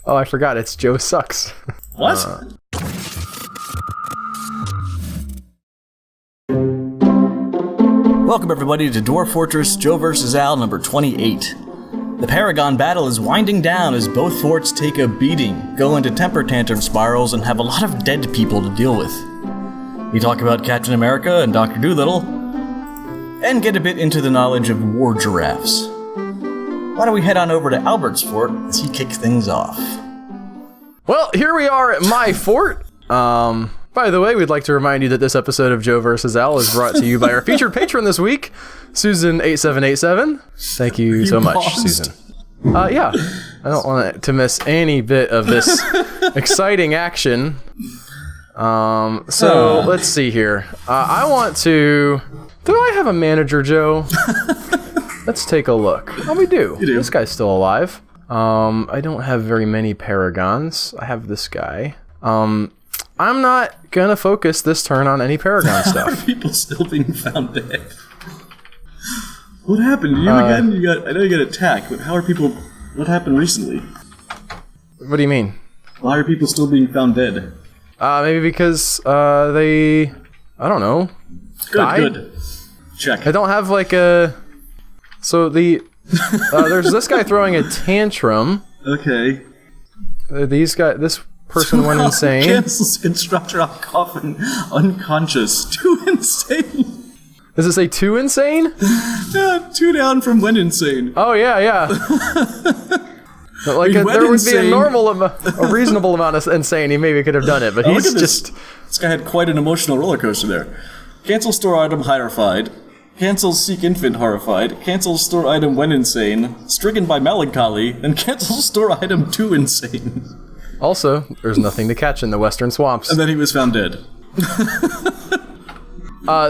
Oh, I forgot. It's Joe Sucks. What? Welcome everybody to Dwarf Fortress Joe vs. Al number 28. The Paragon battle is winding down as both forts take a beating, go into temper tantrum spirals, and have a lot of dead people to deal with. We talk about Captain America and Dr. Dolittle, and get a bit into the knowledge of war giraffes. Why don't we head on over to Albert's fort as he kicks things off. Well, here we are at my fort. By the way, we'd like to remind you that this episode of Joe vs. Al is brought to you by our featured patron this week, Susan8787. Thank you so much, Susan. Yeah, I don't want to miss any bit of this exciting action. So let's see here. I want to... Do I have a manager, Joe? Let's take a look. Oh, we do. You do. This guy's still alive. I don't have very many paragons. I have this guy. I'm not gonna focus this turn on any paragon stuff. Are people still being found dead? What happened to you again? I know you got attacked, but how are people... What happened recently? What do you mean? Why are people still being found dead? Maybe because, they... I don't know. Good. Check. I don't have, like, a... So, there's this guy throwing a tantrum. Okay. This person went insane. Cancels constructor on coffin, unconscious. Too insane. Does it say too insane? Yeah, 2 down from when insane. Oh, yeah. But like, there would be a reasonable amount of insane. He maybe could have done it, but he's just... This guy had quite an emotional roller coaster there. Cancel store item horrified. Cancel seek infant horrified. Cancel store item when insane. Stricken by melancholy. And cancel store item too insane. Also, there's nothing to catch in the western swamps. And then he was found dead.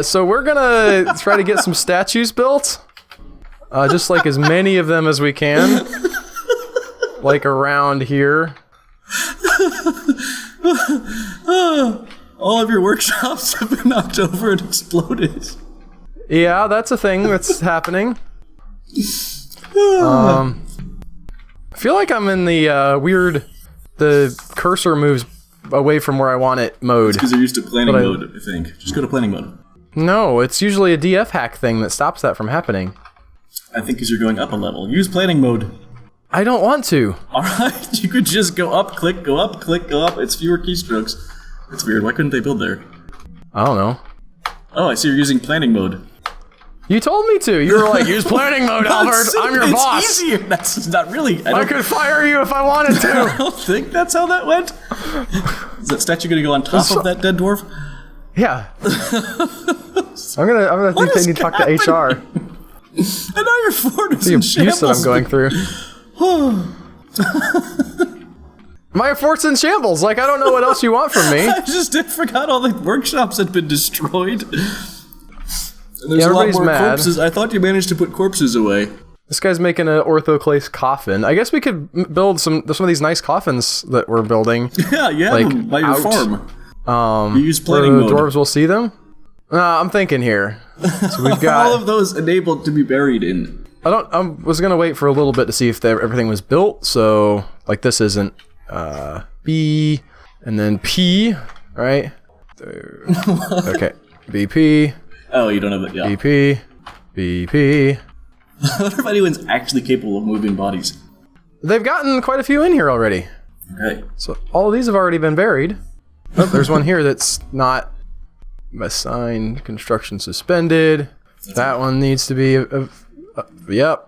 So we're gonna try to get some statues built. Just like as many of them as we can. Like around here. All of your workshops have been knocked over and exploded. Yeah, that's a thing that's happening. I feel like I'm in the weird... The cursor moves away from where I want it mode. Because you're used to planning mode, I think. Just go to planning mode. No, it's usually a DF hack thing that stops that from happening. I think because you're going up a level. Use planning mode. I don't want to. Alright, you could just go up, click, go up, click, go up. It's fewer keystrokes. It's weird. Why couldn't they build there? I don't know. Oh, I see you're using planning mode. You told me to. You were like, use planning mode, Albert. I'm your boss. It's easier. That's not really... I could fire you if I wanted to. I don't think that's how that went. Is that statue gonna go on top of that dead dwarf? Yeah. I'm gonna think they need to talk to HR. And now your fort is the in abuse that I'm going through. My fort's in shambles. Like, I don't know what else you want from me. I just forgot all the workshops had been destroyed. And there's a lot more corpses. I thought you managed to put corpses away. This guy's making an orthoclase coffin. I guess we could build some of these nice coffins that we're building. Yeah, you have them by your farm. You use planning where the mode. dwarves will see them? I'm thinking here. So we've got all of those enabled to be buried in. I was gonna wait for a little bit to see if everything was built. So like this isn't B and then P, right? Okay, BP. Oh, you don't have it, yeah. BP. I wonder if anyone's actually capable of moving bodies. They've gotten quite a few in here already. Okay. So all of these have already been buried. Oh, there's one here that's not assigned, construction suspended. That one needs to be, yep.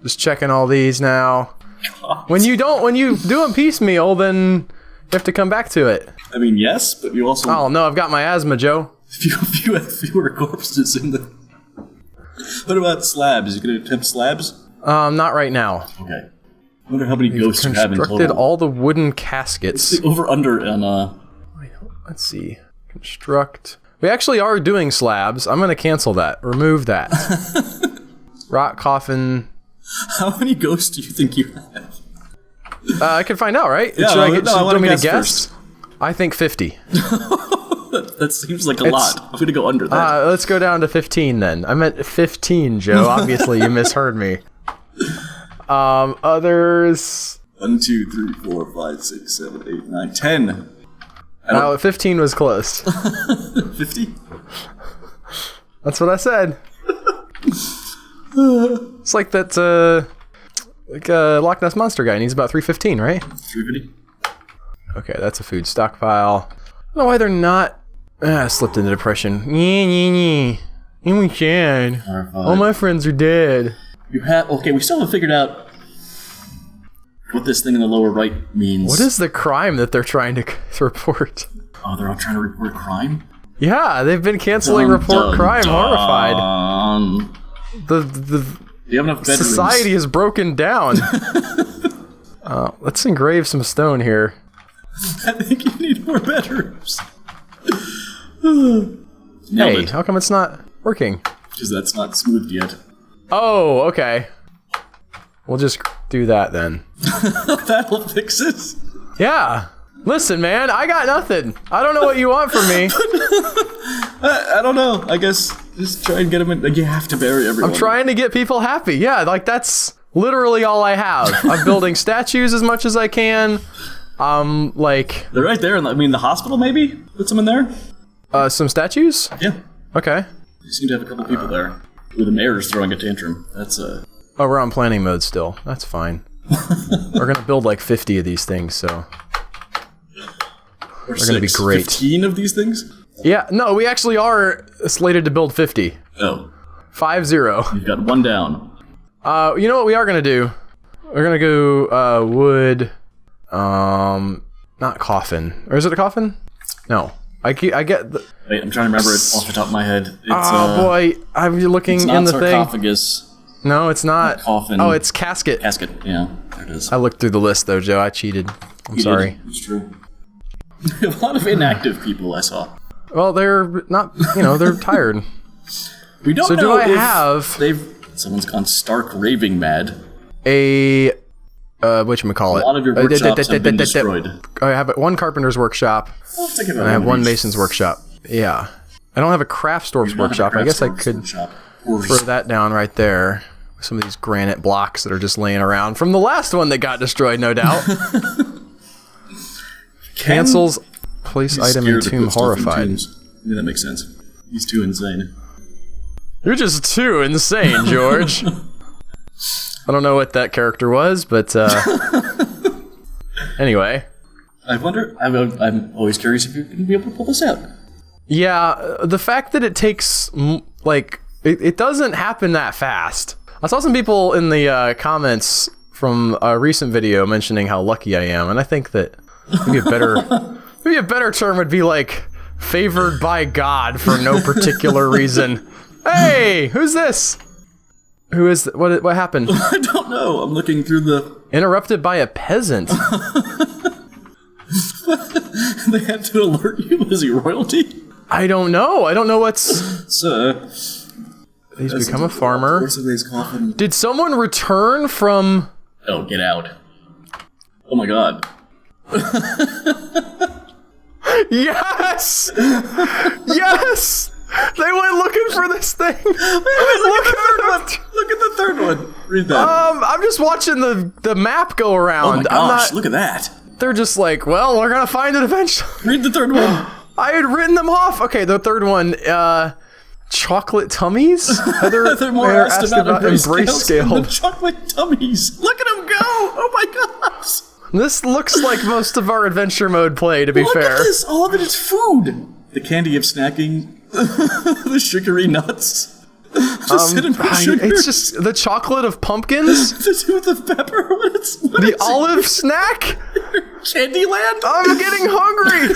Just checking all these now. God. When you do them piecemeal, then you have to come back to it. I mean, yes, but you also... Oh, no, I've got my asthma, Joe. You have fewer corpses in them. What about slabs? You gonna attempt slabs? Not right now. Okay. I wonder how many ghosts you have in total. Constructed all the wooden caskets. It's the over-under on, Wait, let's see. Construct. We actually are doing slabs. I'm gonna cancel that. Remove that. Rock coffin. How many ghosts do you think you have? I can find out, right? Yeah, I want me to guess? First. I think 50. That seems like a lot. I'm gonna go under that. Let's go down to 15 then. I meant 15, Joe. Obviously, you misheard me. Others. 1, 2, 3, 4, 5, 6, 7, 8, 9, 10. Oh, 15 was close. 50? That's what I said. It's like that, Loch Ness Monster guy, and he's about 315, right? 350? Okay, that's a food stockpile. I don't know why they're not... I slipped into depression. Yeah. I'm sad. All my friends are dead. Okay, we still haven't figured out what this thing in the lower right means. What is the crime that they're trying to report? Oh, they're all trying to report crime? Yeah, they've been canceling report crime, horrified. The you have enough bedrooms. Society is broken down. Let's engrave some stone here. I think you need more bedrooms. Hey, how come it's not working? Because that's not smoothed yet. Oh, okay. We'll just do that then. That'll fix it. Yeah. Listen, man, I got nothing. I don't know what you want from me. I don't know. I guess just try and get them in. Like, you have to bury everyone. I'm trying to get people happy. Yeah, like that's literally all I have. I'm building statues as much as I can. Like... They're right there. The hospital maybe? Put some in there? Some statues? Yeah. Okay. You seem to have a couple people there. With the mayor's throwing a tantrum. That's Oh, we're on planning mode still. That's fine. We're gonna build like 50 of these things, so... They're gonna be great. 15 of these things? Yeah, no, we actually are slated to build 50. Oh. 5-0. You've got one down. You know what we are gonna do? We're gonna go, wood... not coffin. Or is it a coffin? No. I get the... Wait, I'm trying to remember it off the top of my head. It's, boy, I'm looking in the thing. Sarcophagus. No, it's not. Coffin. Oh, it's casket. Casket, yeah. There it is. I looked through the list though, Joe. I cheated. I'm sorry. It's true. A lot of inactive people I saw. Well, they're not, they're tired. We don't know do I if have... Someone's gone stark raving mad. Whatchamacallit? A lot of your workshops have been destroyed. I have one carpenter's workshop, and I have one mason's workshop. Yeah. I don't have a craft store's workshop. I guess I could throw that down right there. Some of these granite blocks that are just laying around from the last one that got destroyed, no doubt. Cancels place item in tomb horrified. Yeah, that makes sense. He's too insane. You're just too insane, George. I don't know what that character was, but anyway. I wonder, I'm always curious if you're going to be able to pull this out. Yeah, the fact that it takes, like, it doesn't happen that fast. I saw some people in the comments from a recent video mentioning how lucky I am, and I think that maybe a better term would be like, favored by God for no particular reason. Hey, who's this? Who is what happened? I don't know. I'm looking through the... Interrupted by a peasant. They had to alert you. Is he royalty? I don't know. I don't know what's... Sir. He's become a farmer. Coffin. Did someone return from... Oh, get out. Oh my god. Yes! Yes! They went looking for this thing. Look at the third one. Read that. I'm just watching the map go around. Oh my gosh, look at that. They're just like, well, we're gonna find it eventually. Read the third one. I had written them off. Okay, the third one, chocolate tummies? They're more asked about embrace scaled. Chocolate tummies. Look at them go. Oh my gosh. This looks like most of our adventure mode play, to be fair. Look at this. All of it is food. The candy of snacking. The sugary nuts. Cinnamon sugar. It's just the chocolate of pumpkins. The tooth of pepper. The olive snack. Candyland. I'm getting hungry.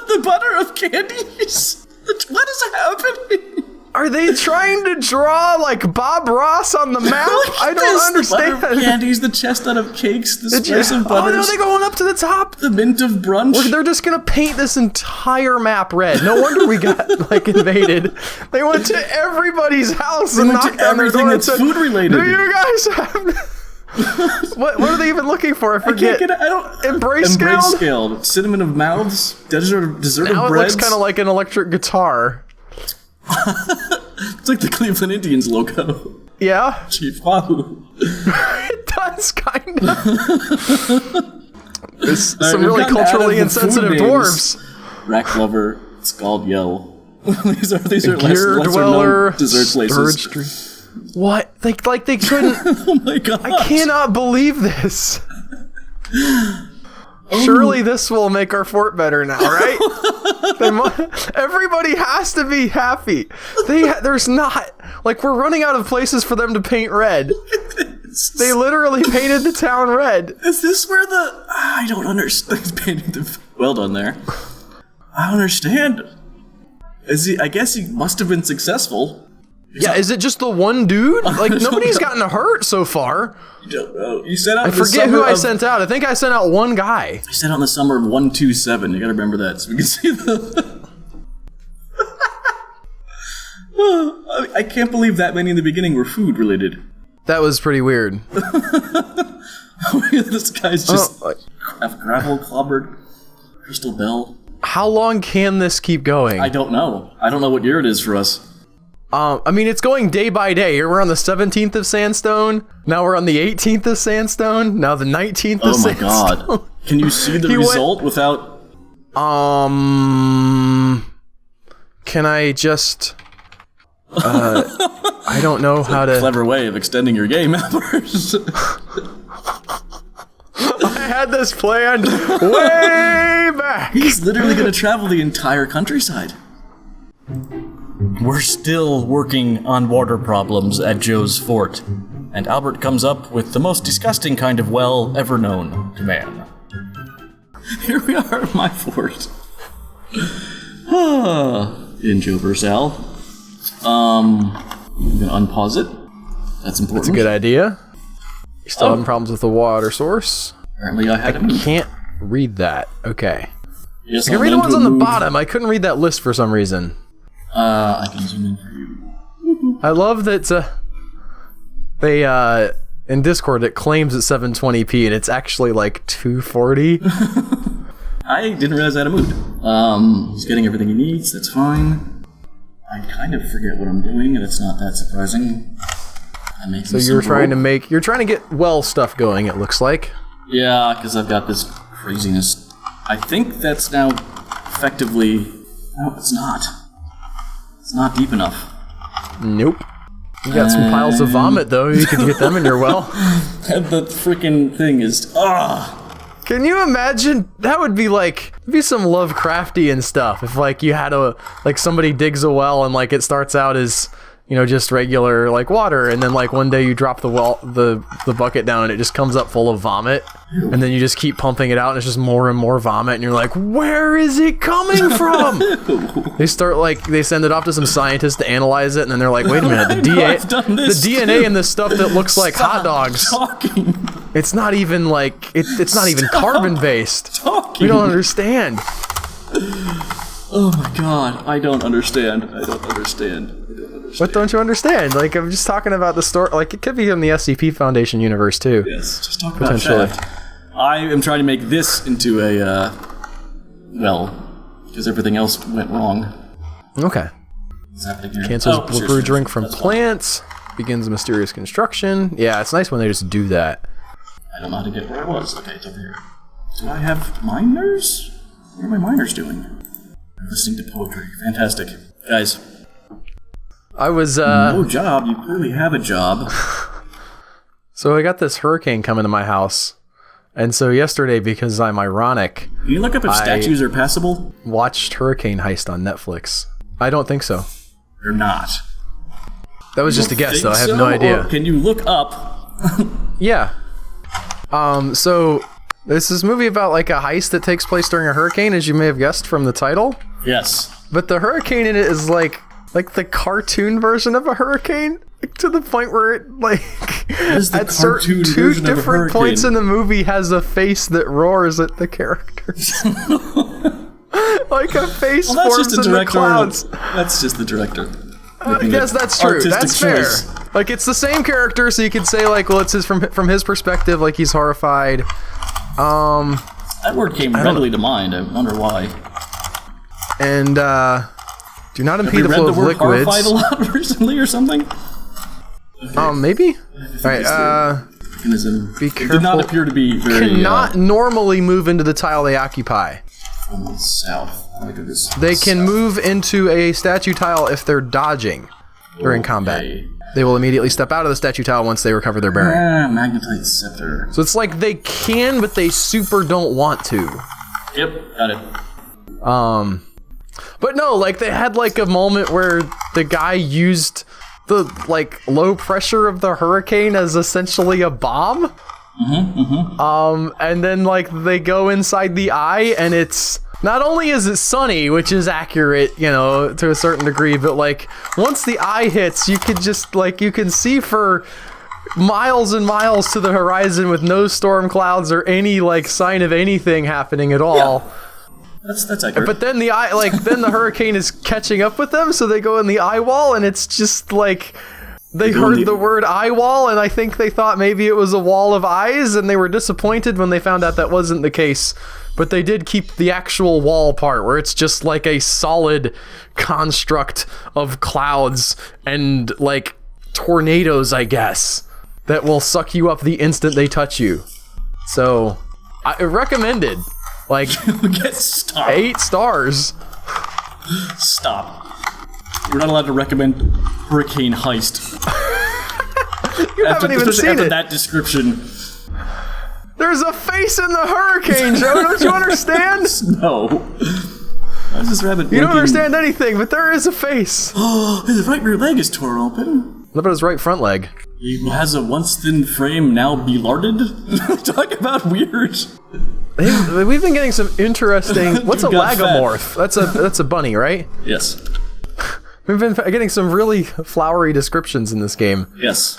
The butter of candies. What is happening? Are they trying to draw like Bob Ross on the map? I don't understand. The butter of candies, the chestnut of cakes, the slice of butters. Oh no, they're going up to the top. The mint of brunch. They're just gonna paint this entire map red. No wonder we got like invaded. They went to everybody's house and knocked on their door and said, food related. Do you guys have... what are they even looking for? I forget. I don't. Embrace scaled. Cinnamon of mouths. Dessert of breads. Now it looks kind of like an electric guitar. It's like the Cleveland Indians logo. Yeah? Chief Wahoo. It does, kind of. There's some we've really gotten out culturally of the food insensitive names. dwarves. Rat Lover, Scald Yell. these are Gear lesser Dweller, known dessert places. Street. What? They couldn't. Oh my god! I cannot believe this. Surely this will make our fort better now, right? Everybody has to be happy. There's not, like, we're running out of places for them to paint red. They literally painted the town red. Is this where the... I don't understand. Well done there. I don't understand. I guess he must have been successful. Yeah, is it just the one dude? Like, nobody's gotten hurt so far. I don't know. You sent out I forget who I sent out. I think I sent out one guy. I sent out in the summer of 127. You gotta remember that so we can see the... I can't believe that many in the beginning were food related. That was pretty weird. This guy's just gravel clobbered. Crystal Bell. How long can this keep going? I don't know. I don't know what year it is for us. I mean, it's going day by day. We're on the 17th of Sandstone. Now we're on the 18th of Sandstone. Now the 19th of Sandstone. Oh my god. Can you see the result without... Can I just... I don't know how to... Clever way of extending your game hours. I had this planned way back. He's literally going to travel the entire countryside. We're still working on water problems at Joe's fort, and Albert comes up with the most disgusting kind of well ever known to man. Here we are at my fort. In Joe vs. Al. I'm gonna unpause it. That's important. That's a good idea. You're still having problems with the water source. Apparently I had to can't read that. Okay. Yes, I can read the ones on the bottom. I couldn't read that list for some reason. I can zoom in for you. I love that they in Discord it claims it's 720p and it's actually like 240. I didn't realize I had a mood. He's getting everything he needs. That's fine. I kind of forget what I'm doing, and it's not that surprising. So you're trying to get well stuff going. It looks like. Yeah, because I've got this craziness. I think that's now effectively. No, it's not. It's not deep enough. Nope. You got some piles of vomit though. You could get them in your well. The freaking thing is. Can you imagine? That would be like some Lovecraftian stuff. If like you had somebody digs a well and like it starts out as, you know, just regular like water, and then like one day you drop the bucket down and it just comes up full of vomit, and then you just keep pumping it out and it's just more and more vomit, and you're like, where is it coming from? They send it off to some scientists to analyze it, and then they're like, wait a minute, the DNA in this stuff that looks like hot dogs. It's not even like it's not even carbon based. We don't understand. Oh my god, I don't understand. What don't you understand? Like, I'm just talking about the story. Like, it could be in the SCP Foundation universe too. Yes, just talk about that. I am trying to make this into a because everything else went wrong. Okay. What's happening here? Cancels brew drink from plants. Begins mysterious construction. Yeah, it's nice when they just do that. I don't know how to get where I was. Okay, it's over here. Do I have miners? What are my miners doing? I'm listening to poetry. Fantastic. Guys. I was, No job. You clearly have a job. So I got this hurricane coming to my house. And so yesterday, because I'm ironic... Can you look up if statues are passable? Watched Hurricane Heist on Netflix. I don't think so. They're not. That was just a guess, though. I have no idea. Or can you look up? Yeah. So... This is a movie about like a heist that takes place during a hurricane, as you may have guessed from the title. Yes. But the hurricane in it is like the cartoon version of a hurricane, to the point where it at two different points in the movie has a face that roars at the characters. Like a face forms in the clouds. That's just the director. Yes, that's true. That's fair. Like, it's the same character, so you could say like, well, it's from his perspective, like he's horrified. That word came readily to mind. I wonder why. And do not impede the flow of liquids. Have you read the word horrified a lot recently or something? Okay. Maybe. All right. mechanism. Be It did careful. not appear to be very... Cannot normally move into the tile they occupy. From the south. I like this. They can move into a statue tile if they're dodging during combat. Okay. They will immediately step out of the statue tile once they recover their bearing. Magnetite scepter. So it's like they can, but they super don't want to. Yep, got it. But no, like they had like a moment where the guy used the like low pressure of the hurricane as essentially a bomb. And then like they go inside the eye, and it's not only is it sunny, which is accurate, you know, to a certain degree, but like once the eye hits, you could just like you can see for miles and miles to the horizon with no storm clouds or any like sign of anything happening at all. Yeah. That's accurate. But then the eye, like then the hurricane is catching up with them, so they go in the eye wall, and it's just like they heard the word eye wall, and I think they thought maybe it was a wall of eyes, and they were disappointed when they found out that wasn't the case. But they did keep the actual wall part, where it's just like a solid construct of clouds and like tornadoes, I guess, that will suck you up the instant they touch you. So I recommended. Like, Stop. 8 stars. Stop. You're not allowed to recommend Hurricane Heist. You haven't even seen after it. that description. There's a face in the hurricane, Joe. Don't you understand? No. Why is this rabbit You don't understand anything, but there is a face. His right rear leg is torn open. What about his right front leg? He has a once thin frame, now belarded. Talk about weird. We've been getting some interesting. What's a Dude got lagomorph? That's a bunny, right? Yes. We've been getting some really flowery descriptions in this game. Yes.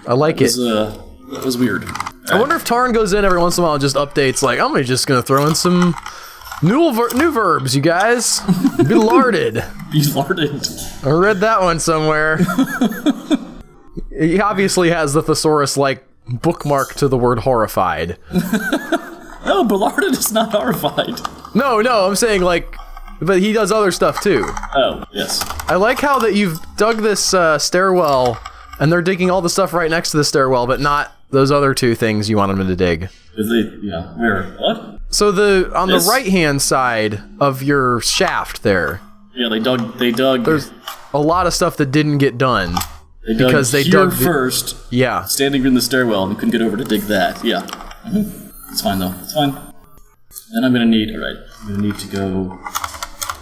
I like it. That was weird. I wonder if Tarn goes in every once in a while and just updates, like, I'm just gonna throw in some new verbs, you guys. Belarded. Belarded. I read that one somewhere. He obviously has the thesaurus, like, bookmark to the word horrified. No, Belarded is not horrified. No, I'm saying, like, but he does other stuff, too. Oh, yes. I like how that you've dug this stairwell, and they're digging all the stuff right next to the stairwell, but not those other 2 things you wanted them to dig. Where? What? So on the right-hand side of your shaft there, Yeah, they dug. there's a lot of stuff that didn't get done. They dug because they here dug first, Yeah. standing in the stairwell, and couldn't get over to dig that. Yeah. It's fine, though. It's fine. Then I'm gonna need... Alright. I'm gonna need to go...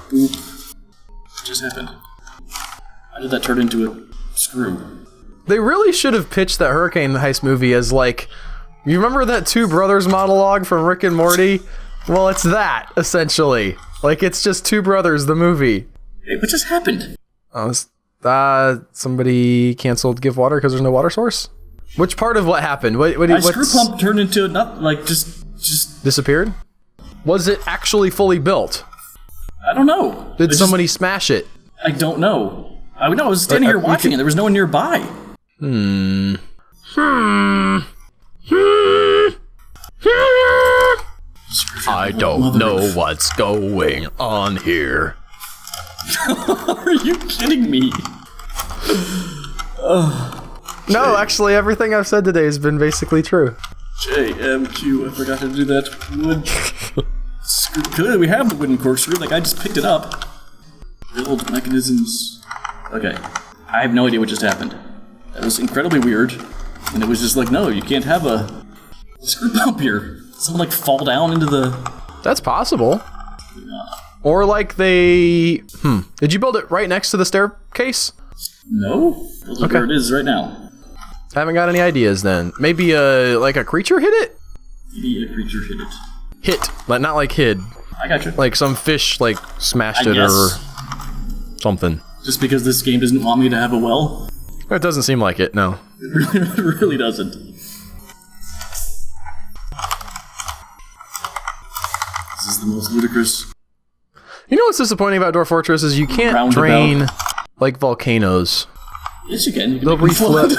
Boop. What just happened? How did that turn into a screw? They really should have pitched that Hurricane Heist movie as, like... You remember that Two Brothers monologue from Rick and Morty? Well, it's that, essentially. Like, it's just Two Brothers, the movie. Hey, what just happened? Somebody canceled Give Water because there's no water source? Which part of what happened? My screw pump turned into just disappeared? Was it actually fully built? I don't know. Did somebody smash it? I don't know. I was standing here watching it. There was no one nearby. I don't know what's going on here. Are you kidding me? No, actually, everything I've said today has been basically true. JMQ, I forgot to do that wood. Clearly we have the wooden corkscrew, like I just picked it up. Build mechanisms. Okay. I have no idea what just happened. That was incredibly weird. And it was just like, no, you can't have a screw pump here. Someone like fall down into the... That's possible. Or like they... Did you build it right next to the staircase? No? Build it where it is right now. I haven't got any ideas then. Maybe like a creature hit it? Maybe a creature hit it. Hit, but not like hid. I got you. Like some fish like smashed it guess. or something. Just because this game doesn't want me to have a well? It doesn't seem like it, no. It really doesn't. This is the most ludicrous. You know what's disappointing about Dwarf Fortress is you can't Roundabout. drain like volcanoes. Yes, you can. They'll reflip.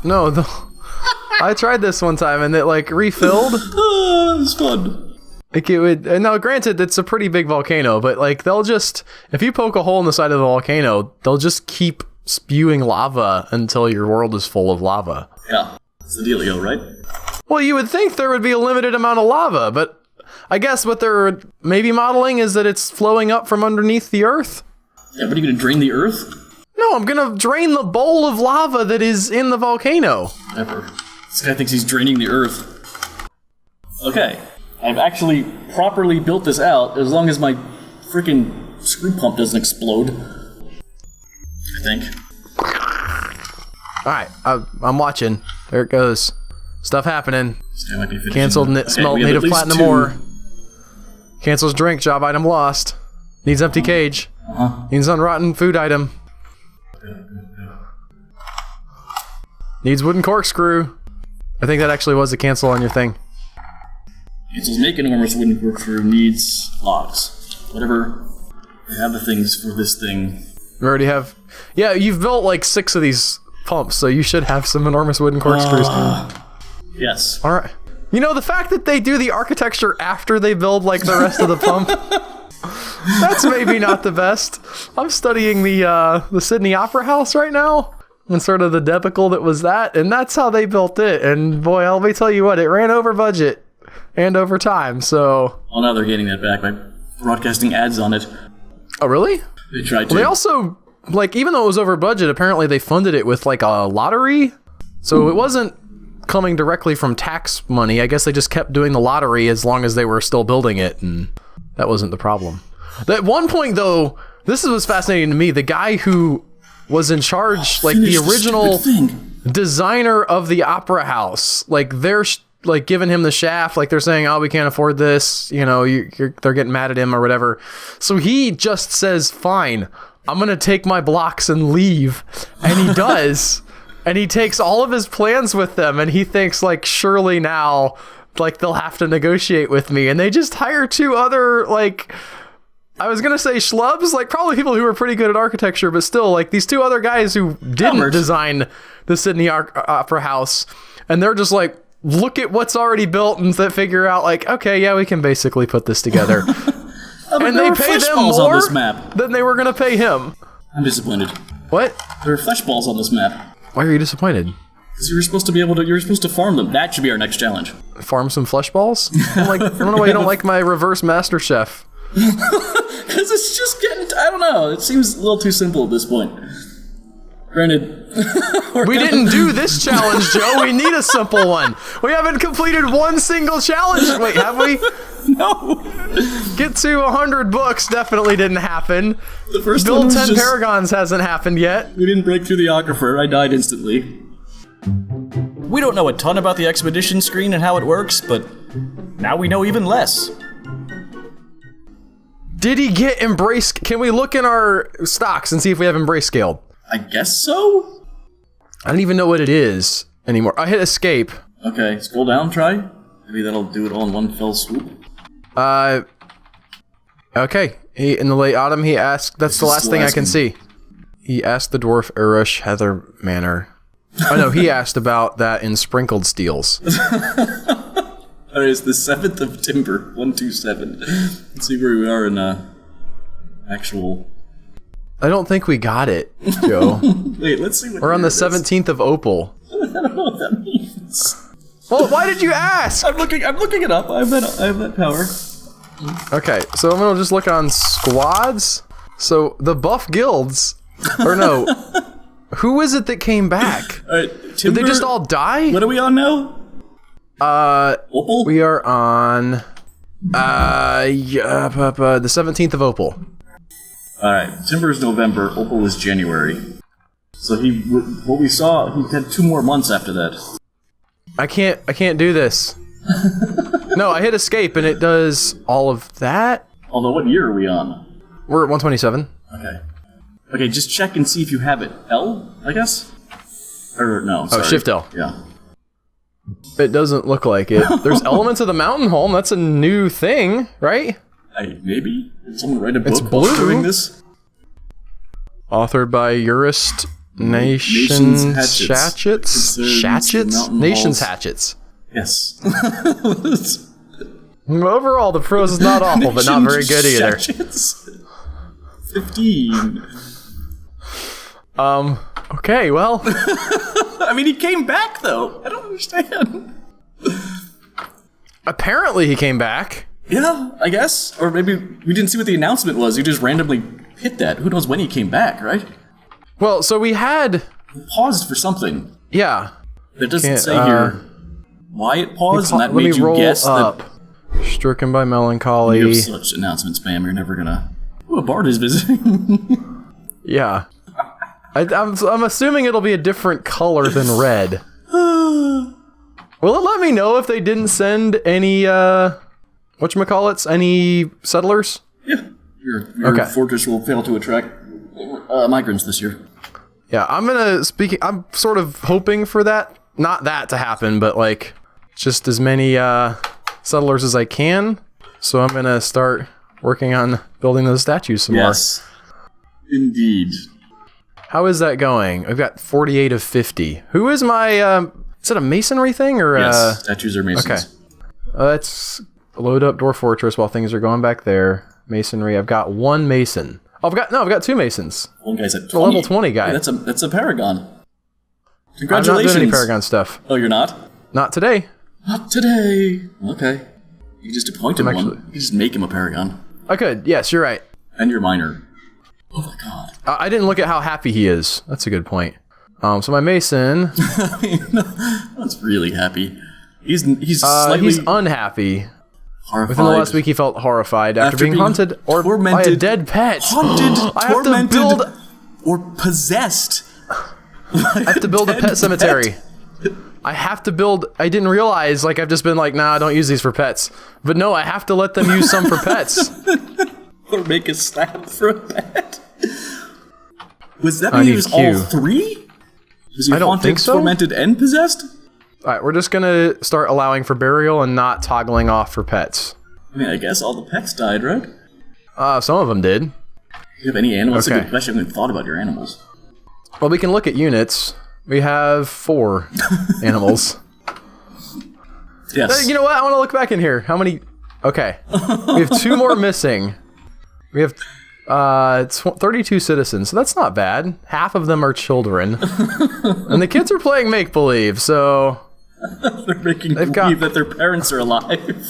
No, I tried this one time and it like refilled. Oh, it's fun. Like it would. And now, granted, it's a pretty big volcano, but like they'll just, if you poke a hole in the side of the volcano, they'll just keep spewing lava until your world is full of lava. Yeah. That's the dealio, right? Well, you would think there would be a limited amount of lava, but I guess what they're maybe modeling is that it's flowing up from underneath the earth. Yeah, but are you going to drain the earth? No, I'm gonna drain the bowl of lava that is in the volcano. Never. This guy thinks he's draining the earth. Okay. I've actually properly built this out, as long as my freaking screw pump doesn't explode. I think. Alright, I'm watching. There it goes. Stuff happening. This guy might be Cancelled smelt native platinum ore. Cancels drink, job item lost. Needs empty cage. Needs unrotten food item. Needs wooden corkscrew. I think that actually was a cancel on your thing. Cancels make enormous wooden corkscrew, needs logs. Whatever. I have the things for this thing. You already have... Yeah, you've built like 6 of these pumps, so you should have some enormous wooden corkscrews. Yes. Alright. You know, the fact that they do the architecture after they build like the rest of the pump... That's maybe not the best. I'm studying the Sydney Opera House right now, and sort of the debacle that was that, and that's how they built it. And boy, let me tell you what, it ran over budget and over time. So. Well, now they're getting that back by broadcasting ads on it. Oh, really? They tried to. Well, they also, like, even though it was over budget, apparently they funded it with like a lottery, so it wasn't coming directly from tax money. I guess they just kept doing the lottery as long as they were still building it, and that wasn't the problem. At one point, though, this was fascinating to me. The guy who was in charge, like the original designer of the opera house, like they're like giving him the shaft, like they're saying, "Oh, we can't afford this," you know, they're getting mad at him or whatever. So he just says, "Fine, I'm gonna take my blocks and leave," and he does, and he takes all of his plans with them, and he thinks like, surely now, like they'll have to negotiate with me, and they just hire 2 other like. I was gonna say schlubs, like probably people who were pretty good at architecture, but still, like these 2 other guys who didn't design the Sydney Opera House, and they're just like, look at what's already built, and they figure out like, okay, yeah, we can basically put this together. And they pay them more on this map than they were gonna pay him. I'm disappointed. What? There are flesh balls on this map. Why are you disappointed? Because you're supposed to farm them. That should be our next challenge. Farm some flesh balls? I'm like, I don't know why you don't like my reverse Master Chef. Because it's just getting, I don't know, it seems a little too simple at this point. Granted, we didn't do this challenge, Joe. We need a simple one. We haven't completed one single challenge. Wait, have we? No. Get to 100 books definitely didn't happen. The first Build one 10 paragons hasn't happened yet. We didn't break through the aquifer. I died instantly. We don't know a ton about the expedition screen and how it works, but now we know even less. Did he get embrace? Can we look in our stocks and see if we have embrace scaled? I guess so? I don't even know what it is anymore. I hit escape. Okay, scroll down, try. Maybe that'll do it all in one fell swoop. Okay. In the late autumn, he asked, that's the last thing I can see. He asked the dwarf Urush Heather Manor. Oh no, he asked about that in Sprinkled Steels. Alright, it's the 7th of Timber, 127. Let's see where we are in, actual... I don't think we got it, Joe. Wait, let's see what we're on the 17th of Opal. I don't know what that means. Well, why did you ask? I'm looking it up. I have that power. Okay, so I'm gonna just look on squads. So, the buff guilds... Or no... Who is it that came back? Alright, Did they just all die? What are we on now? Opal? We are on... the 17th of Opal. Alright, Timber is November, Opal is January. So what we saw, he had 2 more months after that. I can't do this. No, I hit escape and it does all of that. Although, what year are we on? We're at 127. Okay. Okay, just check and see if you have it. L, I guess? Or, no, sorry. Oh, Shift L. Yeah. It doesn't look like it. There's Elements of the Mountain Home. That's a new thing, right? Maybe? Did someone write a book It's blue. doing this? Authored by Urist Nations Hatchets? Nations Hatchets. Yes. Overall, the prose is not awful, but not very good either. 15. Okay, well. I mean, he came back, though. I don't understand. Apparently he came back. Yeah, I guess. Or maybe we didn't see what the announcement was. You just randomly hit that. Who knows when he came back, right? Well, so we had... He paused for something. Yeah. It doesn't say here why it paused, and that Let made me you roll guess up. that... Stricken by melancholy. You have such announcement spam, you're never gonna... Ooh, a bard is visiting. Yeah. I'm assuming it'll be a different color than red. Will it let me know if they didn't send any, whatchamacallits, any settlers? Yeah. Your fortress will fail to attract migrants this year. Yeah, I'm sort of hoping for that. Not that to happen, but like, just as many, settlers as I can. So I'm gonna start working on building those statues some more. Yes. Indeed. How is that going? I've got 48 of 50. Who is my, is it a masonry thing or? Yes, statues are masons. Okay. Let's load up Dwarf Fortress while things are going back there. Masonry. I've got one mason. Oh, I've got two masons. One guy's at 20. The level 20 guy. Hey, that's a paragon. I'm Congratulations. not doing any paragon stuff. Oh, you're not? Not today. Not today. Okay. You just appoint him one. You just make him a paragon. I could. Yes, you're right. And your minor. Oh my god. I didn't look at how happy he is. That's a good point. So my mason. That's really happy. He's slightly he's unhappy. horrified. Within the last week, he felt horrified after being haunted or by a dead pet. Haunted, I have tormented, to build. or possessed. I have to build a pet cemetery. I have to build. I didn't realize. Like I've just been like, nah, don't use these for pets. But no, I have to let them use some for pets. Or make a slab for a pet. Was that mean he was all three? Was he I don't haunted, think so. tormented, and possessed? All right, we're just gonna start allowing for burial and not toggling off for pets. I mean, I guess all the pets died, right? Some of them did. Do you have any animals? That's a Okay. good question. I haven't thought about your animals. Well, we can look at units. We have 4 animals. Yes. You know what? I want to look back in here. How many? Okay. We have 2 more missing. We have 32 citizens, so that's not bad. Half of them are children. And the kids are playing make-believe, so... They're making believe that their parents are alive.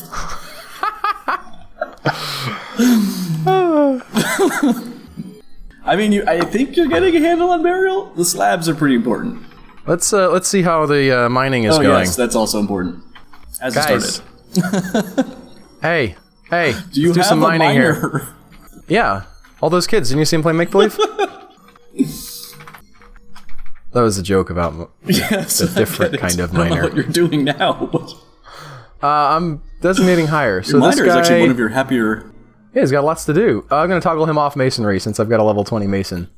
I mean, I think you're getting a handle on burial. The slabs are pretty important. Let's see how the mining is going. Yes, that's also important. As it Guys. started. Hey, Do you let's do have some a mining here. miner? Yeah, all those kids. Didn't you see them play make-believe? That was a joke about Yes, a different kind of I don't know miner. what you're doing now, but I'm designating higher. So your this miner guy, is actually one of your happier. yeah, he's got lots to do. I'm going to toggle him off masonry since I've got a level 20 mason.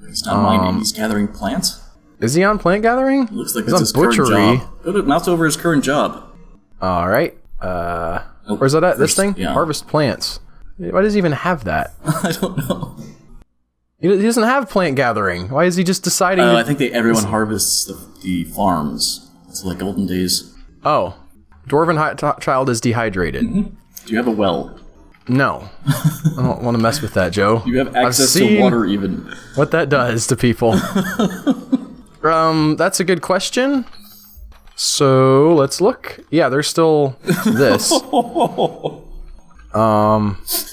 He's not mining. He's gathering plants. Is he on plant gathering? Looks like he's it's on his current butchery. job. Go to mouse over his current job. All right. Where's that at? This thing? Yeah. Harvest plants. Why does he even have that? I don't know. He doesn't have plant gathering. Why is he just deciding? I think everyone harvests the farms. It's like olden days. Oh, dwarven child is dehydrated. Do you have a well? No, I don't want to mess with that, Joe. Do you have access I've to seen water even? what that does to people. That's a good question. So let's look. Yeah, there's still this.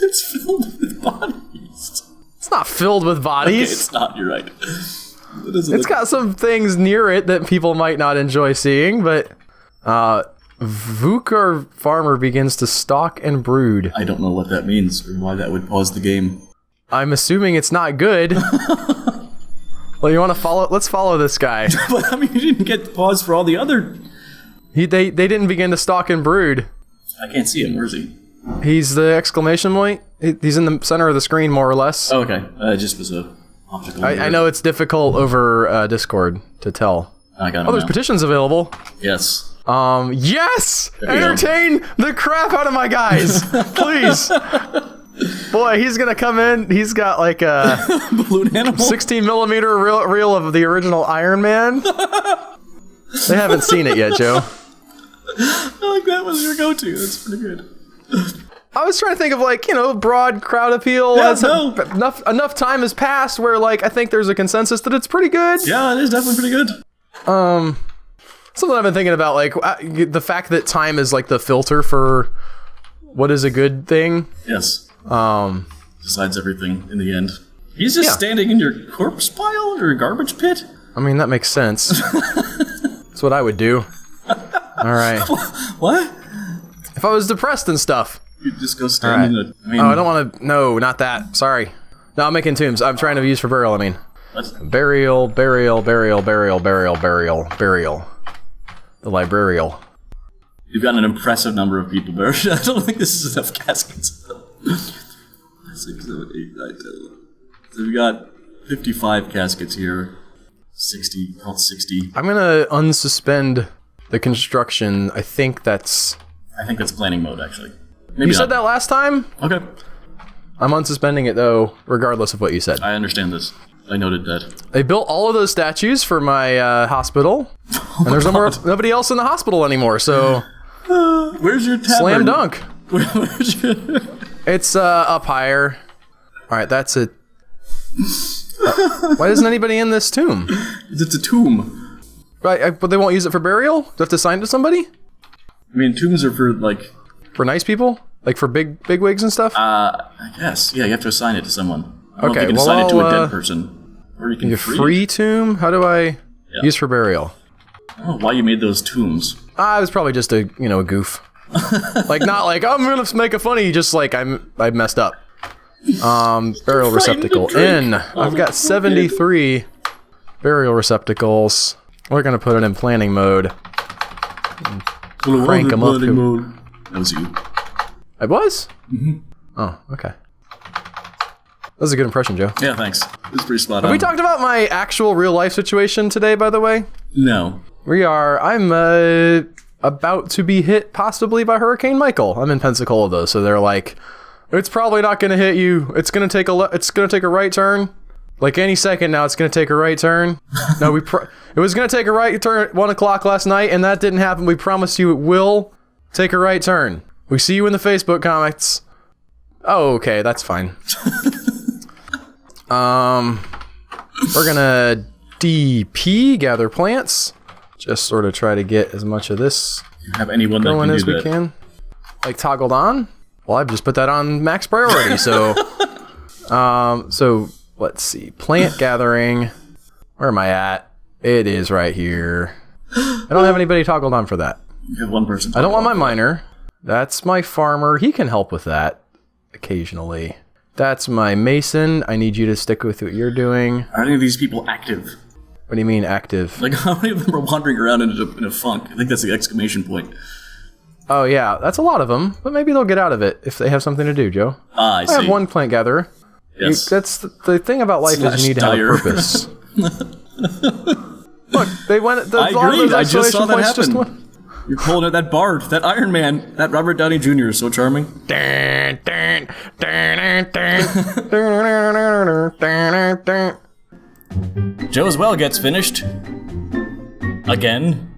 It's filled with bodies. It's not filled with Okay, bodies. it's not. You're right. It's got some things near it that people might not enjoy seeing, but Vukar farmer begins to stalk and brood. I don't know what that means or why that would pause the game. I'm assuming it's not good. Well, you want to follow? Let's follow this guy. But I mean, you didn't get pause for all the other. They didn't begin to stalk and brood. I can't see him. Where is he? He's the exclamation point. He's in the center of the screen, more or less. Oh, okay. It just was a optical. I know it's difficult over Discord to tell. I got him. Oh, there's now. petitions available. Yes. Yes! There you Entertain the crap out of my guys! Please! Boy, he's gonna come in. He's got like a Balloon animal. 16 millimeter reel of the original Iron Man. They haven't seen it yet, Joe. I like that was your go-to. That's pretty good. I was trying to think of like, broad crowd appeal. Yeah, Enough time has passed where like I think there's a consensus that it's pretty good. Yeah, it is definitely pretty good. Something I've been thinking about, like the fact that time is like the filter for what is a good thing. Yes. Decides everything in the end. He's just standing in your corpse pile or garbage pit? I mean, that makes sense. That's what I would do. All right. What? If I was depressed and stuff. You'd just go stand in a... I don't want to... No, not that. Sorry. No, I'm making tombs. I'm trying to use for burial, I mean. What? Burial. The librarial. You've got an impressive number of people buried. I don't think this is enough caskets. 6, 7, 8, 9, 10. So we've got 55 caskets here. 60, about 60. I'm gonna unsuspend the construction. I think that's planning mode, actually. Maybe you said that last time? Okay. I'm unsuspending it, though, regardless of what you said. I understand this. I noted that. They built all of those statues for my hospital, and there's nobody else in the hospital anymore, so... Where's your tavern? Slam dunk. Where's your... It's up higher. Alright, that's it. Why isn't anybody in this tomb? It's a tomb. Right, but they won't use it for burial? Do I have to assign it to somebody? I mean, tombs are for, like... For nice people? Like for big wigs and stuff? I guess. Yeah, you have to assign it to someone. I don't think you can well, assign it to a dead person. Or you can free tomb? How do I use for burial? I don't know why you made those tombs. It was probably just a goof. Like not like I'm gonna make a funny, just like I messed up. Burial receptacle in. I've got 73 burial receptacles. We're gonna put it in planning mode. Crank them up. That was you. I was? Mm-hmm. Oh, okay. That was a good impression, Joe. Yeah, thanks. It was pretty spot on. Have we talked about my actual real life situation today, by the way? No. I'm about to be hit possibly by Hurricane Michael. I'm in Pensacola though, so they're like, it's probably not going to hit you. It's going to take a right turn. Like any second now, it's going to take a right turn. No, it was going to take a right turn at 1 o'clock last night, and that didn't happen. We promise you it will take a right turn. We see you in the Facebook comments. Oh, okay, that's fine. We're gonna DP, gather plants. Just sort of try to get as much of this you have anyone going that as we can. Like toggled on? Well, I've just put that on max priority, so... so, let's see. Plant gathering. Where am I at? It is right here. I don't have anybody toggled on for that. You have one person. I don't want my miner. That's my farmer. He can help with that occasionally. That's my mason. I need you to stick with what you're doing. Are any of these people active? What do you mean active? Like, how many of them are wandering around in a funk? I think that's the exclamation point. Oh, yeah. That's a lot of them. But maybe they'll get out of it if they have something to do, Joe. I see. I have one plant gatherer. Yes. That's the thing about life is you need to have a purpose. Look, they went... I agreed. I just saw that happen. You're pulling out that Bard, that Iron Man, that Robert Downey Jr. is so charming. Joe's well gets finished. Again.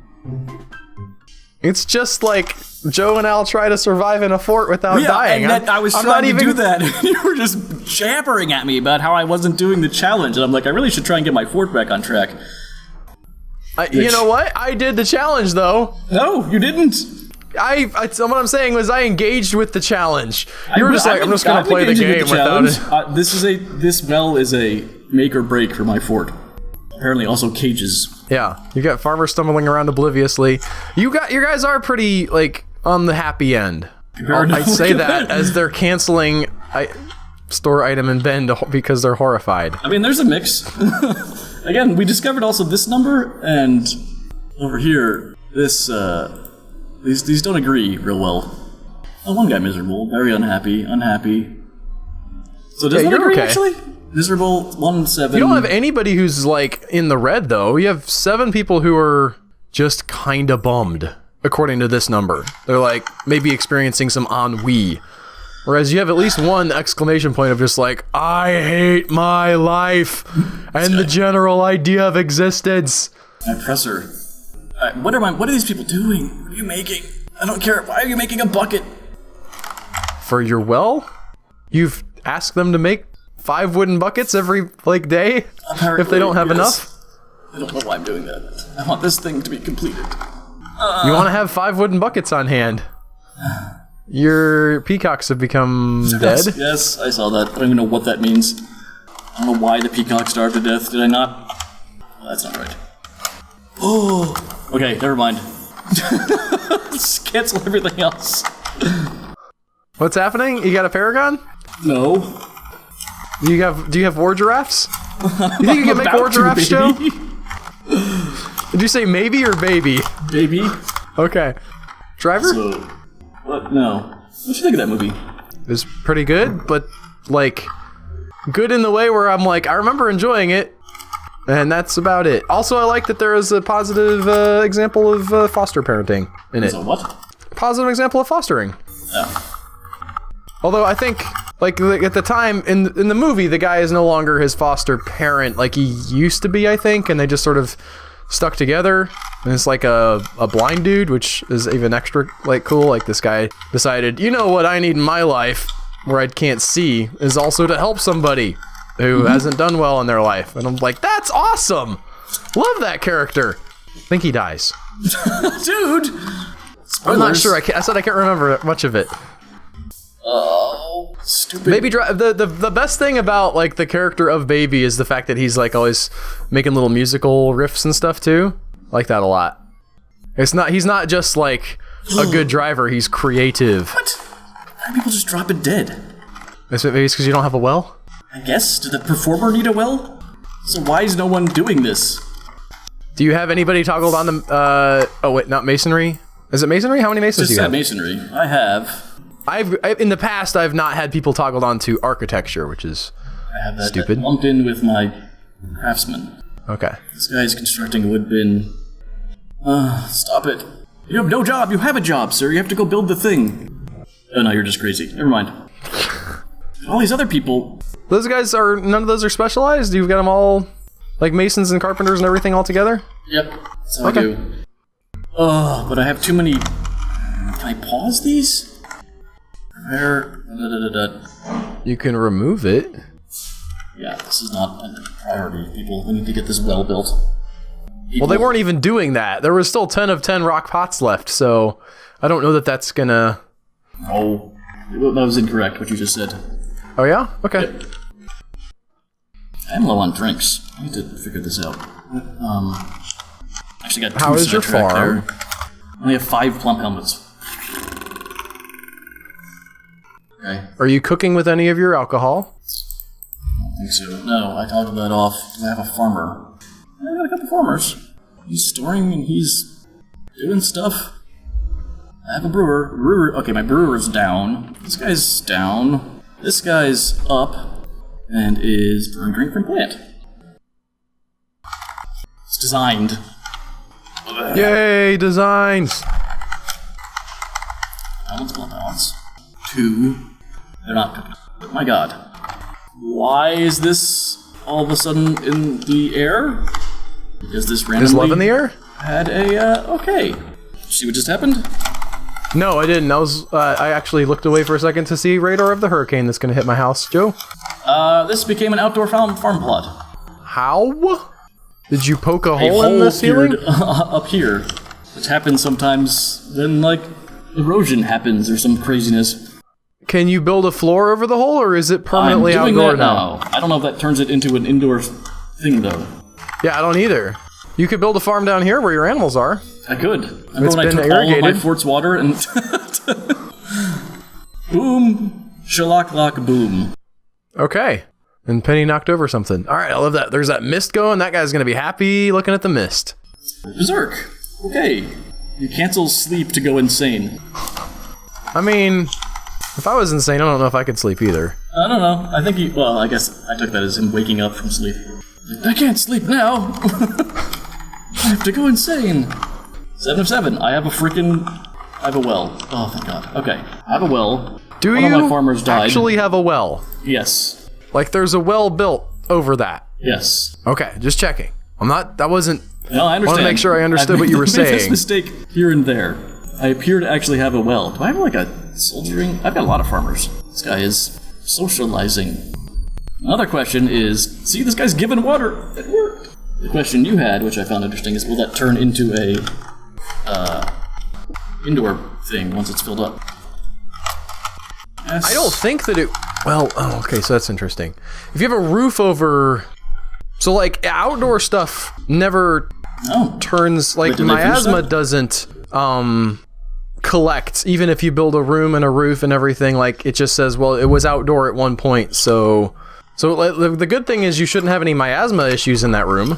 It's just like Joe and Al try to survive in a fort without dying. And I was trying to do that. You were just jabbering at me about how I wasn't doing the challenge. And I'm like, I really should try and get my fort back on track. You know what? I did the challenge, though. No, you didn't. What I'm saying was I engaged with the challenge. You were just like, I'm just going to play the game without it. This well is a make or break for my fort. Apparently also cages. Yeah, you got farmers stumbling around obliviously. Your guys are pretty, like, on the happy end. I say that as they're canceling store item and bend because they're horrified. I mean, there's a mix. Again, we discovered also this number, and over here, this, these don't agree real well. Oh, one guy miserable, very unhappy. So does that agree, actually? Miserable, 1, 7. You don't have anybody who's, like, in the red, though. You have 7 people who are just kinda bummed, according to this number. They're, like, maybe experiencing some ennui. Whereas you have at least one exclamation point of just like, I hate my life and the general idea of existence. My presser. What are these people doing? What are you making? I don't care. Why are you making a bucket? For your well? You've asked them to make 5 wooden buckets every, like, day? Apparently, if they don't have enough? I don't know why I'm doing that. I want this thing to be completed. You want to have 5 wooden buckets on hand. Your peacocks have become dead? Yes, I saw that. I don't even know what that means. I don't know why the peacock starved to death. Did I not? Oh, that's not right. Oh, okay, never mind. Just cancel everything else. What's happening? You got a paragon? No. Do you have war giraffes? You think you can make war giraffes, Joe? Did you say maybe or baby? Baby. Okay. Driver? So, what? No. What did you think of that movie? It was pretty good, but, like, good in the way where I'm like, I remember enjoying it, and that's about it. Also, I like that there is a positive example of foster parenting in it. So what? Positive example of fostering. Yeah. Although I think, like, at the time, in the movie, the guy is no longer his foster parent like he used to be, I think, and they just sort of stuck together. And it's like a blind dude, which is even extra, like, cool. Like, this guy decided, you know what I need in my life, where I can't see, is also to help somebody who hasn't done well in their life. And I'm like, that's awesome! Love that character! I think he dies. Dude! Spoilers. I'm not sure. I said I can't remember much of it. Oh, stupid. Baby the best thing about, like, the character of Baby is the fact that he's, like, always making little musical riffs and stuff too. I like that a lot. He's not just, like, a good driver, he's creative. What? Why do people just drop it dead? Maybe it's because you don't have a well? I guess. Did the performer need a well? So why is no one doing this? Do you have anybody toggled on the oh wait, not masonry? Is it masonry? How many masons do you have? Masonry. I have. In the past I've not had people toggled onto architecture, which is I have that stupid. lumped in with my craftsman. Okay. This guy's constructing a wood bin. Stop it. You have no job. You have a job, sir. You have to go build the thing. Oh no, you're just crazy. Never mind. All these other people. Those guys are, none of those are specialized? You've got them all, like, masons and carpenters and everything all together? Yep. That's how I do. Oh, but I have too many. Can I pause these? You can remove it. Yeah, this is not a priority, people. We need to get this well built. Well, they weren't even doing that. There was still 10 of 10 rock pots left, so I don't know that that's gonna... Oh, that was incorrect, what you just said. Oh, yeah? Okay. Yep. I'm low on drinks. I need to figure this out. Actually got 2 How is your sidetracked farm? there. I only have 5 plump helmets. Okay. Are you cooking with any of your alcohol? I don't think so. No, I toggled that off. I have a farmer. I got a couple farmers. He's storing and he's doing stuff. I have a brewer. Okay, my brewer's down. This guy's down. This guy's up and is brewing drink from plant. It's designed. Yay, designs! Balance, well balance. 2. They're not cooking. But my god. Why is this all of a sudden in the air? Because this randomly... Is love in the air? Had a, okay. See what just happened? No, I didn't. I actually looked away for a second to see radar of the hurricane that's gonna hit my house. Joe? This became an outdoor farm plot. How? Did you poke a A hole in the ceiling? appeared up here, which happens sometimes when, like, erosion happens or some craziness. Can you build a floor over the hole, or is it permanently I'm doing outdoor that now. I don't know if that turns it into an indoor thing, though. Yeah, I don't either. You could build a farm down here where your animals are. I could. Remember It's when I been took all of my irrigated. fort's water and... Boom! Shalak-lock boom. Okay. And Penny knocked over something. Alright, I love that. There's that mist going. That guy's gonna be happy looking at the mist. Berserk. Okay. You cancel sleep to go insane. I mean, if I was insane, I don't know if I could sleep either. I don't know. I think he... Well, I guess I took that as him waking up from sleep. I can't sleep now! I have to go insane! 7 of 7. I have a well. Oh, thank God. Okay. I have a well. Do One you of my farmers died. actually have a well? Yes. Like there's a well built over that? Yes. Okay, just checking. That wasn't... No, I understand. I want to make sure I understood I've what you were made this saying. mistake here and there. I appear to actually have a well. Do I have like a soldiering. I've got a lot of farmers. This guy is socializing. Another question is, see, this guy's giving water. It worked. The question you had, which I found interesting, is will that turn into a indoor thing once it's filled up? Yes. I don't think that it... Well, oh, okay, so that's interesting. If you have a roof over... So, like, outdoor stuff never turns... Like, miasma doesn't collect, even if you build a room and a roof and everything. Like, it just says, well, it was outdoor at one point, so... So the good thing is you shouldn't have any miasma issues in that room.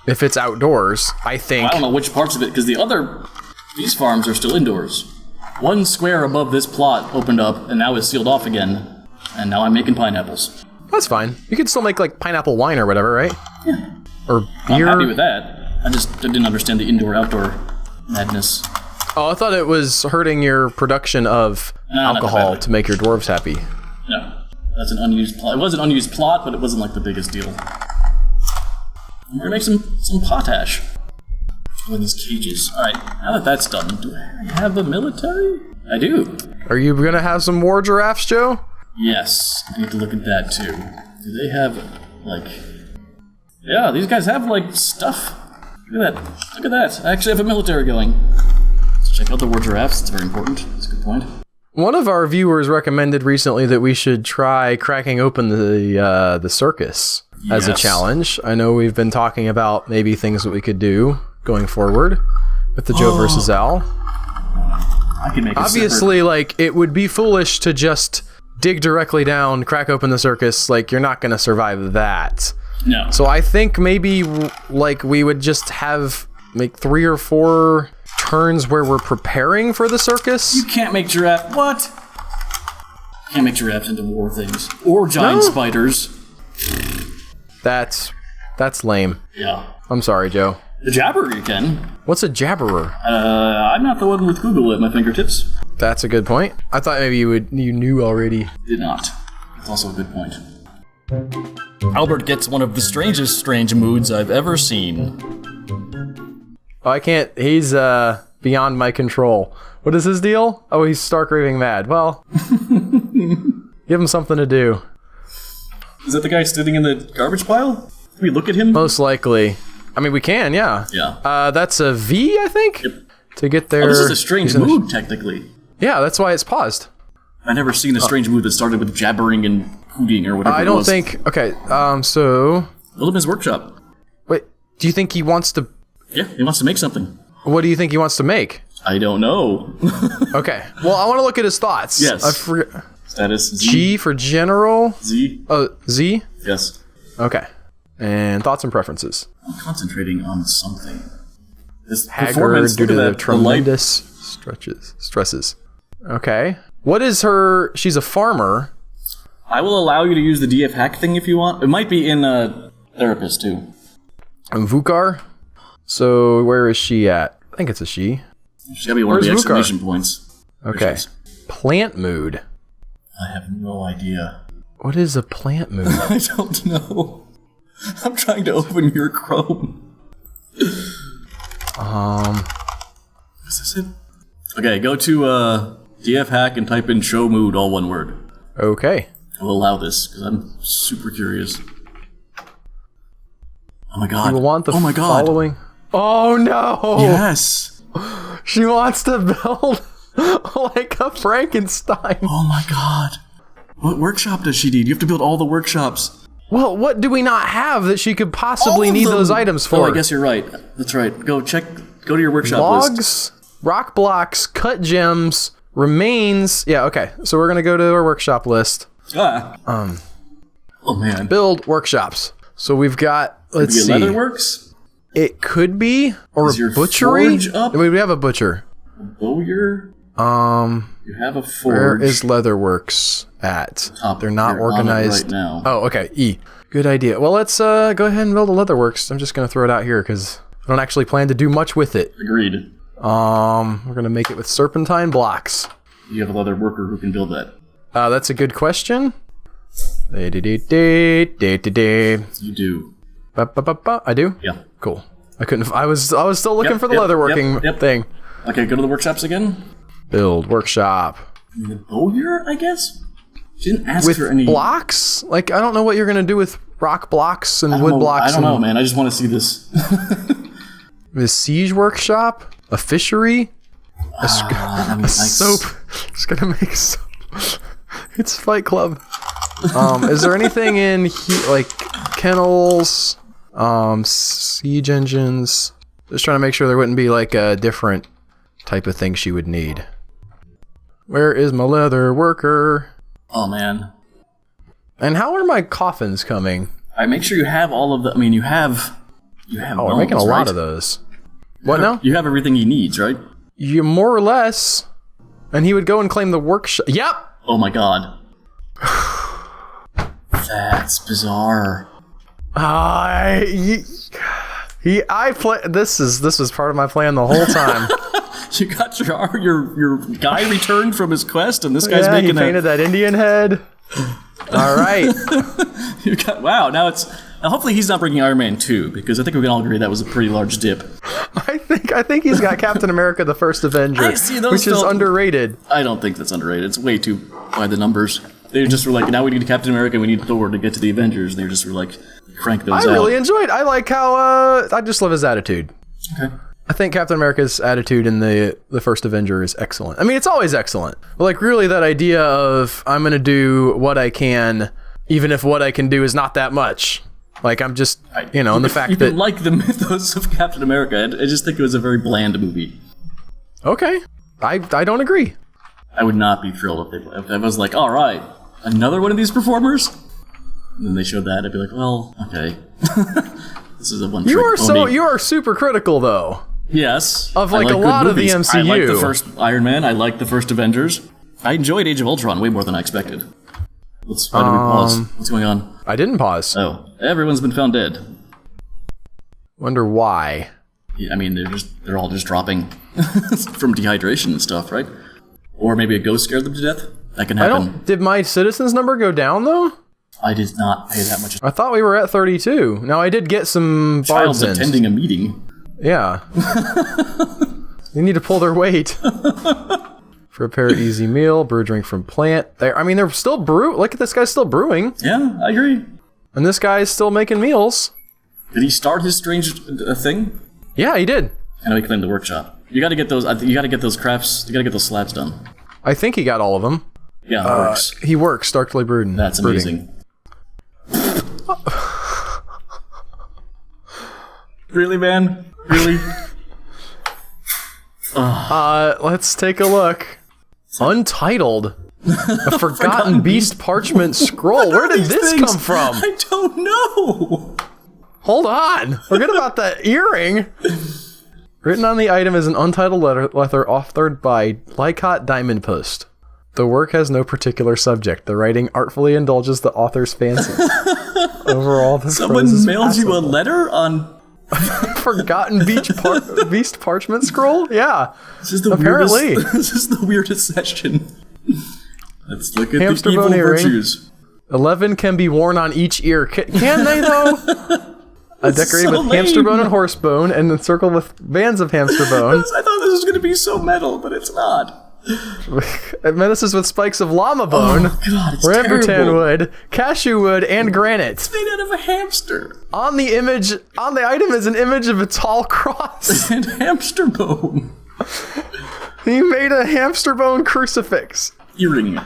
If it's outdoors, I think. I don't know which parts of it, because these farms are still indoors. One square above this plot opened up and now is sealed off again. And now I'm making pineapples. That's fine. You can still make like pineapple wine or whatever, right? Yeah. Or beer. I'm happy with that. I didn't understand the indoor-outdoor madness. Oh, I thought it was hurting your production of alcohol to make your dwarves happy. No. That's an unused plot. It was an unused plot, but it wasn't like the biggest deal. I'm gonna make some potash. In these cages. Alright, now that that's done, do I have the military? I do. Are you gonna have some more giraffes, Joe? Yes, I need to look at that too. Do they have, like... Yeah, these guys have, like, stuff. Look at that. Look at that. I actually have a military going. Let's check out the war giraffes. It's very important. That's a good point. One of our viewers recommended recently that we should try cracking open the circus as a challenge. I know we've been talking about maybe things that we could do going forward with the Joe versus Al. I can make obviously, like, it would be foolish to just dig directly down, crack open the circus. Like, you're not going to survive that. No. So I think maybe, like, we would just have, like, 3 or 4 turns where we're preparing for the circus. You can't make giraffe. What? Can't make giraffes into war things or giant spiders. That's lame. Yeah. I'm sorry, Joe. The jabber you can. What's a jabberer? I'm not the one with Google at my fingertips. That's a good point. I thought maybe you knew already. Did not. That's also a good point. Albert gets one of the strangest strange moods I've ever seen. Oh, I can't. He's beyond my control. What is his deal? Oh, he's stark raving mad. Well, give him something to do. Is that the guy sitting in the garbage pile? Can we look at him? Most likely. I mean, we can, yeah. Yeah. That's a V, I think? Yep. To get there. Oh, this is a strange mood, technically. Yeah, that's why it's paused. I've never seen a strange mood that started with jabbering and hooting or whatever I don't think... Okay, so... Build him his workshop. Wait, do you think he wants to... Yeah, he wants to make something. What do you think he wants to make? I don't know. Okay, well, I want to look at his thoughts. Yes. I forget. Status Z. G for general. Z. Oh, Z? Yes. Okay. And thoughts and preferences. I'm concentrating on something. This Haggard performance, due to look at the that, tremendous stresses. Okay. What is her... She's a farmer. I will allow you to use the DF hack thing if you want. It might be in Therapist, too. And Vukar? So, where is she at? I think it's a she. She's gotta be one of the exclamation points. Okay. Plant mood. I have no idea. What is a plant mood? I don't know. I'm trying to open your Chrome. Is this it? Okay, go to DF hack and type in show mood, all one word. Okay. I will allow this, because I'm super curious. Oh my god. You will want the following... Oh no! Yes! She wants to build like a Frankenstein. Oh my god. What workshop does she need? You have to build all the workshops. Well, what do we not have that she could possibly need those items for? Oh, I guess you're right. That's right. Go to your workshop Logs, list. rock blocks, cut gems, remains. Yeah, okay. So we're gonna go to our workshop list. Oh man. Build workshops. So we've got, let's see. Leatherworks? It could be, or Is your a butchery. forge up? We have a butcher. Bowyer? You have a forge. Where is Leatherworks at? They're not organized right now. Oh, okay. E. Good idea. Well, let's go ahead and build a Leatherworks. I'm just gonna throw it out here because I don't actually plan to do much with it. Agreed. We're gonna make it with serpentine blocks. You have a leather worker who can build that. That's a good question. You do. I do? Yeah. Cool. I couldn't. I was still looking for the leatherworking thing. Okay, go to the workshops again. Build workshop. The bowyer, I guess? She didn't ask With for any... blocks? Like, I don't know what you're going to do with rock blocks and wood blocks. I don't know, man. I just want to see this. The siege workshop? A fishery? A soap. It's going to make soap. It's Fight Club. Is there anything in like kennels, siege engines? Just trying to make sure there wouldn't be like a different type of thing she would need. Where is my leather worker? Oh, man. And how are my coffins coming? I make sure you have all of the... I mean, you have Oh, we're making a lot of those. What now? You have everything he needs, right? You more or less. And he would go and claim the workshop. Yep! Oh my god. That's bizarre. This was part of my plan the whole time. You got your guy returned from his quest, and this guy's making he painted that Indian head. All right. Wow. Now hopefully he's not bringing Iron Man 2, because I think we can all agree that was a pretty large dip. I think he's got Captain America: The First Avenger, which is underrated. I don't think that's underrated. It's way too by the numbers. They just were like, now we need Captain America, we need Thor to get to the Avengers. They just were like, crank those out. I really enjoyed. I like how I just love his attitude. Okay. I think Captain America's attitude in the First Avenger is excellent. I mean, it's always excellent. But like, really, that idea of I'm going to do what I can, even if what I can do is not that much. Like, I'm just, and the fact that... You like the mythos of Captain America. I just think it was a very bland movie. Okay. I don't agree. I would not be thrilled if I was like, all right, another one of these performers? And then they showed that, I'd be like, well, okay. This is a one-trick pony. You are super critical, though. Yes. Of like a lot of the MCU. I like the first Iron Man. I like the first Avengers. I enjoyed Age of Ultron way more than I expected. Why did we pause? What's going on? I didn't pause. Oh, everyone's been found dead. Wonder why. I mean, they're all just dropping from dehydration and stuff, right? Or maybe a ghost scared them to death. That can happen. Did my citizens number go down though? I did not pay that much. I thought we were at 32. Now I did get some bards in. Attending a meeting. Yeah. They need to pull their weight. Prepare easy meal, brew drink from plant. They're still look at this guy's still brewing. Yeah, I agree. And this guy's still making meals. Did he start his strange thing? Yeah, he did. I know he claimed the workshop. You gotta get those, you gotta get those crafts, you gotta get those slabs done. I think he got all of them. Yeah, it works. He works, darkly brooding. That's amazing. Really, man? Really? Let's take a look. Untitled. A Forgotten Beast parchment scroll. Where did this come from? I don't know. Hold on. Forget about that earring. Written on the item is an untitled letter authored by Lycott Diamond Post. The work has no particular subject. The writing artfully indulges the author's fancy. Overall, the someone mailed you a letter on Forgotten Beast parchment scroll? Yeah. This is the apparently. This is the weirdest session. Let's look at Hamster the evil bone earring. virtues. 11 can be worn on each ear. Can they, though? Decorated with hamster bone and horse bone, and encircled with bands of hamster bone. I thought this was going to be so metal, but it's not. It menaces with spikes of llama bone, rambutan wood, cashew wood, and granite. It's made out of a hamster. On the item is an image of a tall cross. And hamster bone. He made a hamster bone crucifix. Earring.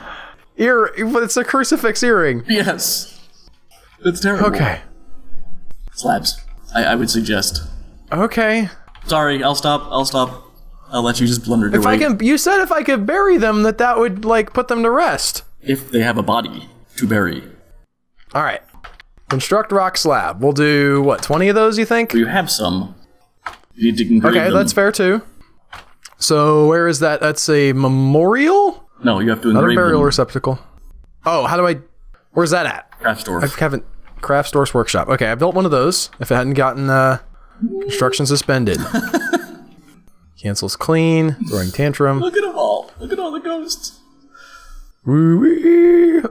It's a crucifix earring. Yes. It's terrible. Okay. Slabs. I would suggest. Okay. Sorry, I'll stop. I'll let you just blunder your way. You said if I could bury them, that would, like, put them to rest. If they have a body to bury. Alright. Construct rock slab. We'll do, 20 of those, you think? You have some. You need to engrave them. That's fair, too. So, where is that? That's a memorial? No, you have to engrave them. Not a burial receptacle. Oh, where's that at? Craft store. I haven't... Craft Store's Workshop. Okay, I built one of those. If it hadn't gotten construction suspended. Cancels clean. Throwing tantrum. Look at them all. Look at all the ghosts. Woo-wee.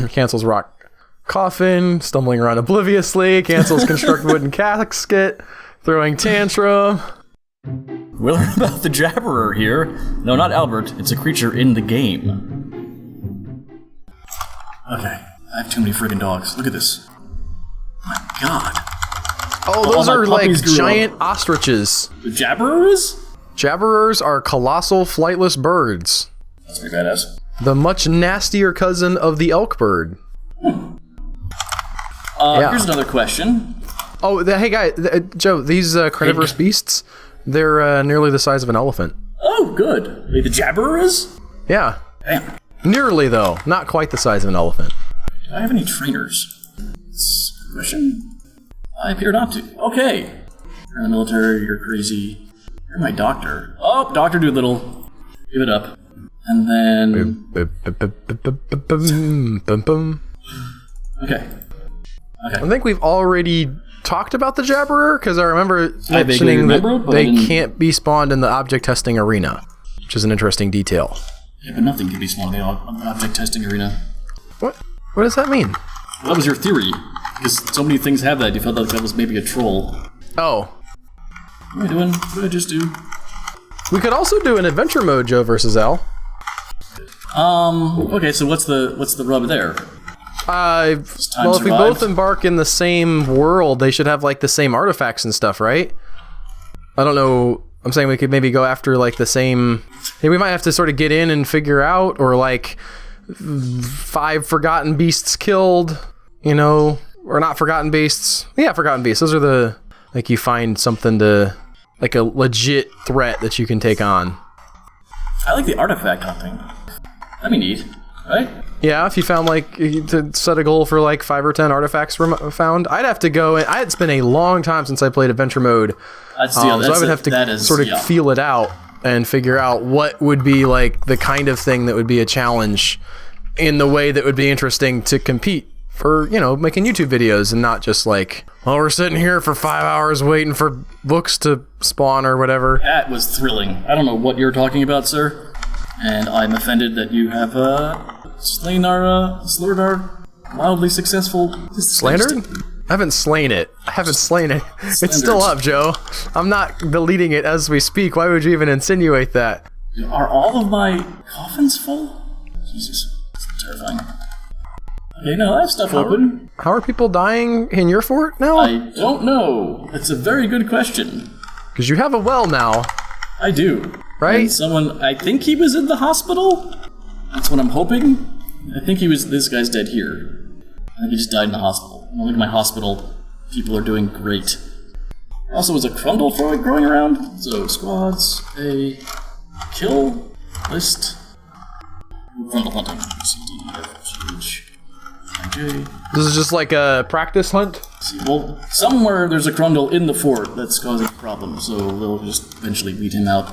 Cancels rock coffin. Stumbling around obliviously. Cancels construct wooden casket. Throwing tantrum. We learn about the Jabberer here. No, not Albert. It's a creature in the game. Okay. I have too many friggin' dogs. Look at this. My god. Oh, those are like giant ostriches. The Jabberers? Jabberers are colossal flightless birds. That's pretty badass. The much nastier cousin of the elk bird. Here's another question. Oh, hey guy, Joe, these carnivorous beasts, they're nearly the size of an elephant. Oh, good. Wait, the Jabberers? Yeah. Damn. Nearly though, not quite the size of an elephant. Do I have any trainers? That's a question. I appear not to. Okay. You're in the military, you're crazy. You're my doctor. Oh, Dr. Doolittle. Give it up. And then... Okay. I think we've already talked about the Jabberer, because I remember mentioning that they can't be spawned in the object testing arena, which is an interesting detail. Yeah, but nothing can be spawned in the object testing arena. What? What does that mean? Well, that was your theory. Because so many things have that, you felt like that was maybe a troll. Oh. What am I doing? What did I just do? We could also do an adventure mode, Joe versus Al. Okay, so what's the rub there? Well, if we both embark in the same world, they should have like the same artifacts and stuff, right? I don't know. I'm saying we could maybe go after like the same. Hey, we might have to sort of get in and figure out, or like 5 forgotten beasts killed, you know, or not forgotten beasts. Yeah, forgotten beasts. Those are the like you find something to like a legit threat that you can take on. I like the artifact hunting. That'd be neat, right? Yeah, if you found like to set a goal for like 5 or 10 artifacts found, I'd have to go. And it's been a long time since I played adventure mode, so I would have to sort of feel it out and figure out what would be like the kind of thing that would be a challenge in the way that would be interesting to compete for, you know, making YouTube videos and not just like, well, we're sitting here for 5 hours waiting for books to spawn or whatever. That was thrilling. I don't know what you're talking about, sir, and I'm offended that you have slurred our mildly successful... Slandered? I haven't slain it. It's still up, Joe. I'm not deleting it as we speak. Why would you even insinuate that? Are all of my coffins full? Jesus, that's terrifying. Okay, no, I have stuff open. How are people dying in your fort now? I don't know. It's a very good question. Because you have a well now. I do. Right? And someone, I think he was in the hospital? That's what I'm hoping. I think this guy's dead here. I think he just died in the hospital. Look at my hospital. People are doing great. Also, was a crundle growing around. So, squads, a kill list. Crundle hunting. C, D, E, F, G, H, I, J. This is just like a practice hunt? See, well, somewhere there's a crundle in the fort that's causing a problem, so they'll just eventually weed him out.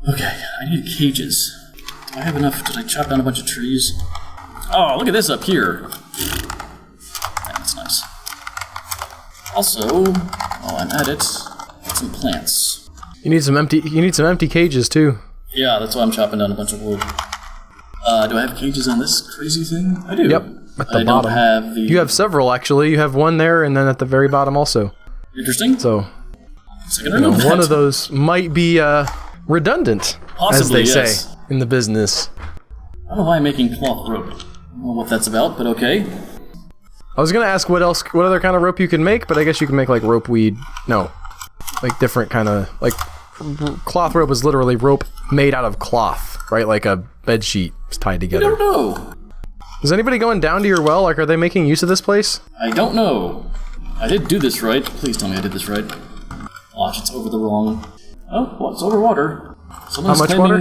Okay, I need cages. Do I have enough? Did I chop down a bunch of trees? Oh, look at this up here. Yeah, that's nice. Also, while I'm at it, get some plants. You need some empty cages too. Yeah, that's why I'm chopping down a bunch of wood. Do I have cages on this crazy thing? I do. Yep, at the bottom. Don't have the... You have several actually. You have one there, and then at the very bottom also. Interesting. So, one of those might be redundant, possibly, as they yes. say in the business. I don't know why I'm making cloth rope. I don't know what that's about, but okay. I was gonna ask what other kind of rope you can make, but I guess you can make like rope weed. No, like different kind of like cloth rope is literally rope made out of cloth, right? Like a bed sheet tied together. I don't know. Is anybody going down to your well? Like, are they making use of this place? I don't know. I did do this right. Please tell me I did this right. Watch, it's over the wrong. Oh, well, it's over water. Someone's how much water?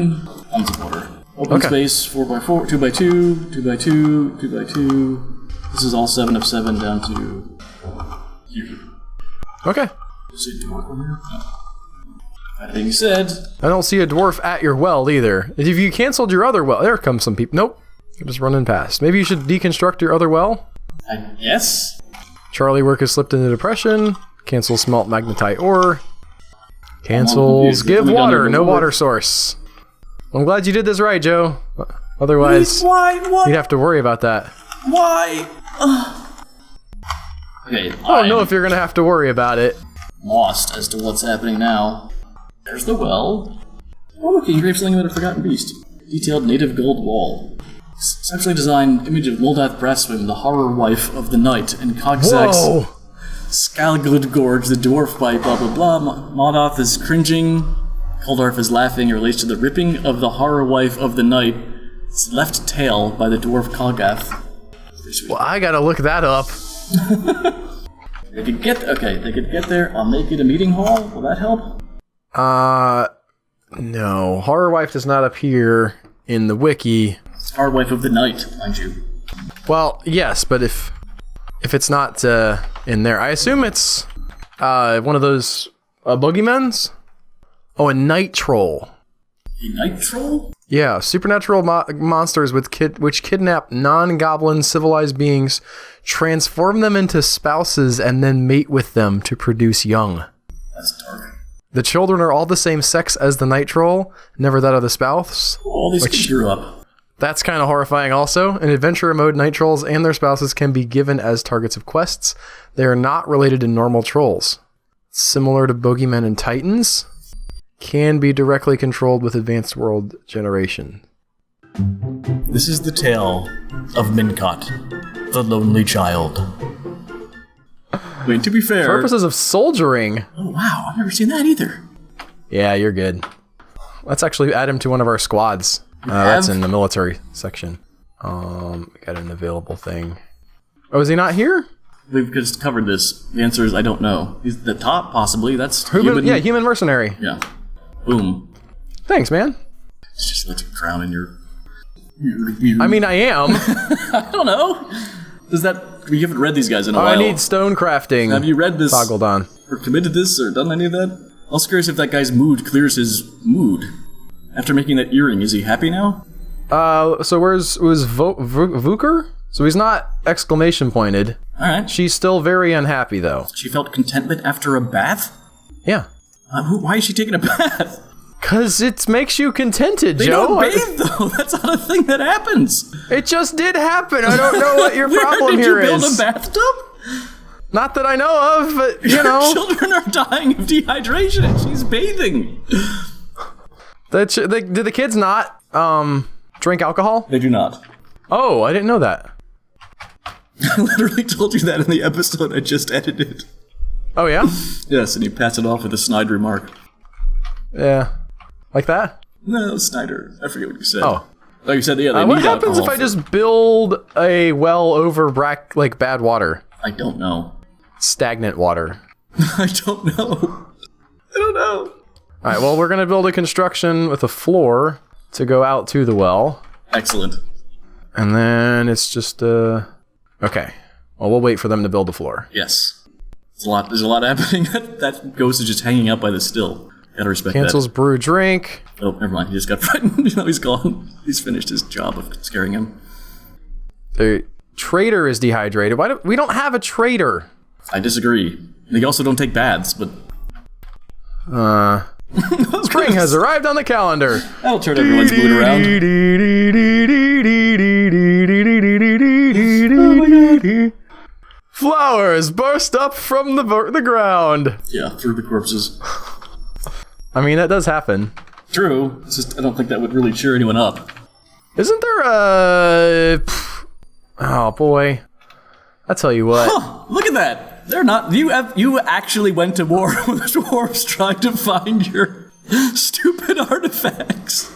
Tons of water. Open space, 4x4, 2x2, 2x2, 2x2. This is all 7 of 7 down to here. Okay. Is it dwarf on here? No. That being said, I don't see a dwarf at your well either. If you canceled your other well, there comes some people. Nope. They're just running past. Maybe you should deconstruct your other well? I guess. Charlie work has slipped into depression. Cancel smelt magnetite ore. Cancels give water, no water source. I'm glad you did this right, Joe. Otherwise, why? You'd have to worry about that. Why? Okay. I don't know if you're gonna have to worry about it. Lost as to what's happening now. There's the well. Oh, look, you engraved something about a forgotten beast. Detailed native gold wall. Exceptionally designed image of Moldath Brasswim, the horror wife of the night, and Cogsax Whoa! Scalgud Gorge, the dwarf by blah blah blah. Moldath is cringing. Koldarf is laughing. It relates to the ripping of the horror wife of the night. It's left tail by the dwarf Kolgath. Well, I gotta look that up. They could get there. I'll make it a meeting hall. Will that help? No. Horror wife does not appear in the wiki. It's horror wife of the night, mind you. Well, yes, but if it's not in there, I assume it's one of those boogeymen's. Oh, a night troll. A night troll? Yeah, supernatural monsters which kidnap non-goblin civilized beings, transform them into spouses, and then mate with them to produce young. That's dark. The children are all the same sex as the night troll, never that of the spouse. Oh, all these kids grew up. That's kind of horrifying also. In adventure mode, night trolls and their spouses can be given as targets of quests. They are not related to normal trolls. Similar to boogeymen and titans, can be directly controlled with advanced world generation. This is the tale of Mincot, the lonely child. I mean, to be fair... Purposes of soldiering. Oh, wow, I've never seen that either. Yeah, you're good. Let's actually add him to one of our squads. That's in the military section. We got an available thing. Oh, is he not here? We've just covered this. The answer is I don't know. He's at the top, possibly. That's human. Yeah, human mercenary. Yeah. Boom. Thanks, man. It's just like a crown in your... I mean, I am. I don't know. Does that... We haven't read these guys in a while. I need stone crafting. Have you read this? Toggled on. Or committed this, or done any of that? I'm also curious if that guy's mood clears his mood. After making that earring, is he happy now? So where's Vuker? So he's not exclamation pointed. Alright. She's still very unhappy, though. She felt contentment after a bath? Yeah. Why is she taking a bath? Because it makes you contented, They Joe. don't bathe, though. That's not a thing that happens. It just did happen. I don't know what your problem here is. Did you build a bathtub? Not that I know of, but, you know. Children are dying of dehydration and she's bathing. Did the kids not drink alcohol? They do not. Oh, I didn't know that. I literally told you that in the episode I just edited. Oh, yeah? Yes, and you pass it off with a snide remark. Yeah. Like that? No, Snyder. I forget what you said. Oh. Oh, you said, yeah, they what need happens if alcohol I just build a well over bad water? I don't know. Stagnant water. I don't know. I don't know. Alright, well, we're going to build a construction with a floor to go out to the well. Excellent. And then it's just, okay. Well, we'll wait for them to build the floor. Yes. There's a lot happening. That ghost is just hanging out by the still. Gotta respect Cancels that. brew drink. Oh, never mind. He just got frightened. He's gone. He's finished his job of scaring him. The trader is dehydrated. We don't have a trader. I disagree. They also don't take baths, but... Spring has arrived on the calendar. That'll turn everyone's mood around. Flowers burst up from the ground. Yeah, through the corpses. I mean, that does happen. True. It's just, I don't think that would really cheer anyone up. Isn't there a... Oh, boy. I tell you what. Huh, look at that. They're not... You actually went to war with dwarfs trying to find your stupid artifacts.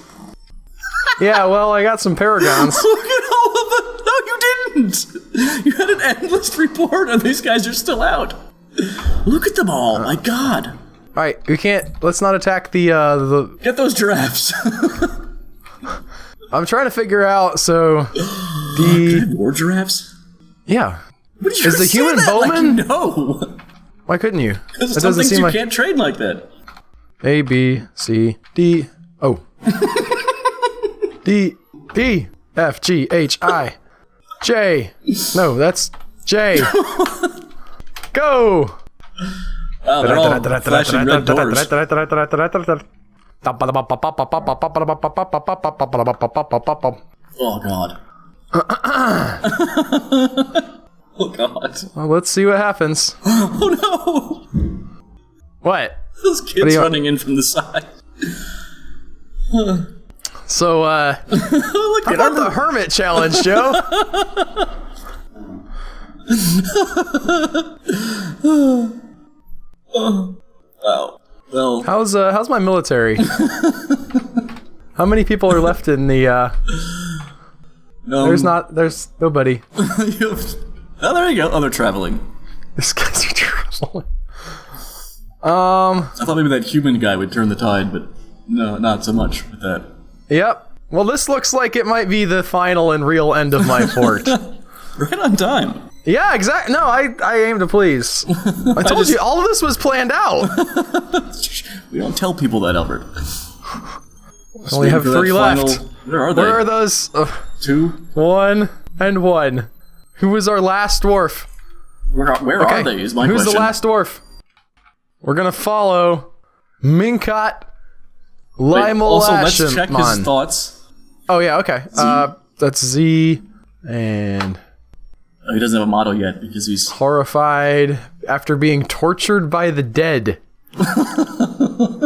Yeah, well, I got some paragons. Look at all of them. No, you didn't. You had an endless report and these guys are still out. Look at them all. My God. Alright, we can't... Let's not attack the... Get those giraffes. I'm trying to figure out, so... More giraffes? Yeah. What did you Is the say human that? bowman? Like, no. Why couldn't you? Because some things you can't trade like that. A, B, C, D, O. D, P, F, G, H, I, J. No, that's J. Go! Oh, they're all flashing red doors. Oh, God. Oh, God. Well, let's see what happens. Oh, no! What? Those kids running in from the side. So, Look how about the hermit challenge, Joe? Wow. Well, How's my military? How many people are left in the? There's nobody. Oh, there you go. Oh, they're traveling. These guys are traveling. I thought maybe that human guy would turn the tide, but no, not so much with that. Yep. Well, this looks like it might be the final and real end of my fort. Right on time. Yeah, exactly. No, I aim to please. I told you, all of this was planned out. We don't tell people that, Albert. We only have 3 left. Where are they? Where are those? 2? 1 and 1. Who was our last dwarf? Where are they is my Who's question. the last dwarf? We're going to follow Minkat Limal. Also, let's check his thoughts. Oh, yeah, okay. That's Z and... Oh, he doesn't have a motto yet because he's... Horrified after being tortured by the dead.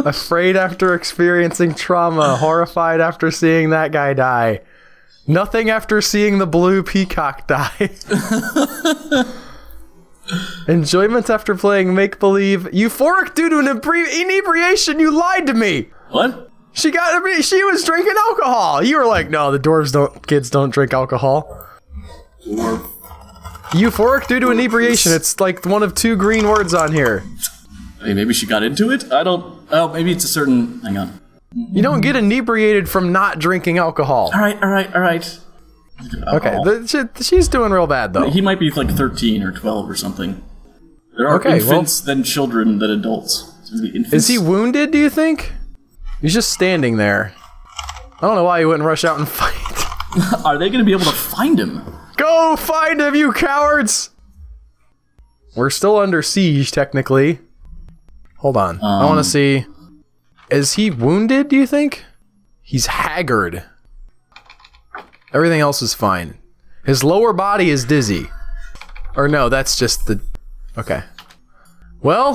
Afraid after experiencing trauma. Horrified after seeing that guy die. Nothing after seeing the blue peacock die. Enjoyment after playing make-believe. Euphoric due to an inebriation. You lied to me. What? She was drinking alcohol. You were like, no, the kids don't drink alcohol. Dwarf. Euphoric due to inebriation. It's like one of 2 green words on here. Hey, maybe she got into it? I don't... Oh, maybe it's a certain... Hang on. You don't get inebriated from not drinking alcohol. Alright. Okay, she's doing real bad, though. He might be like 13 or 12 or something. There are infants, then children, then adults. Is he wounded, do you think? He's just standing there. I don't know why he wouldn't rush out and fight. Are they going to be able to find him? Go find him, you cowards! We're still under siege, technically. Hold on. I want to see... Is he wounded, do you think? He's haggard. Everything else is fine. His lower body is dizzy. Or no, that's just the... Okay. Well,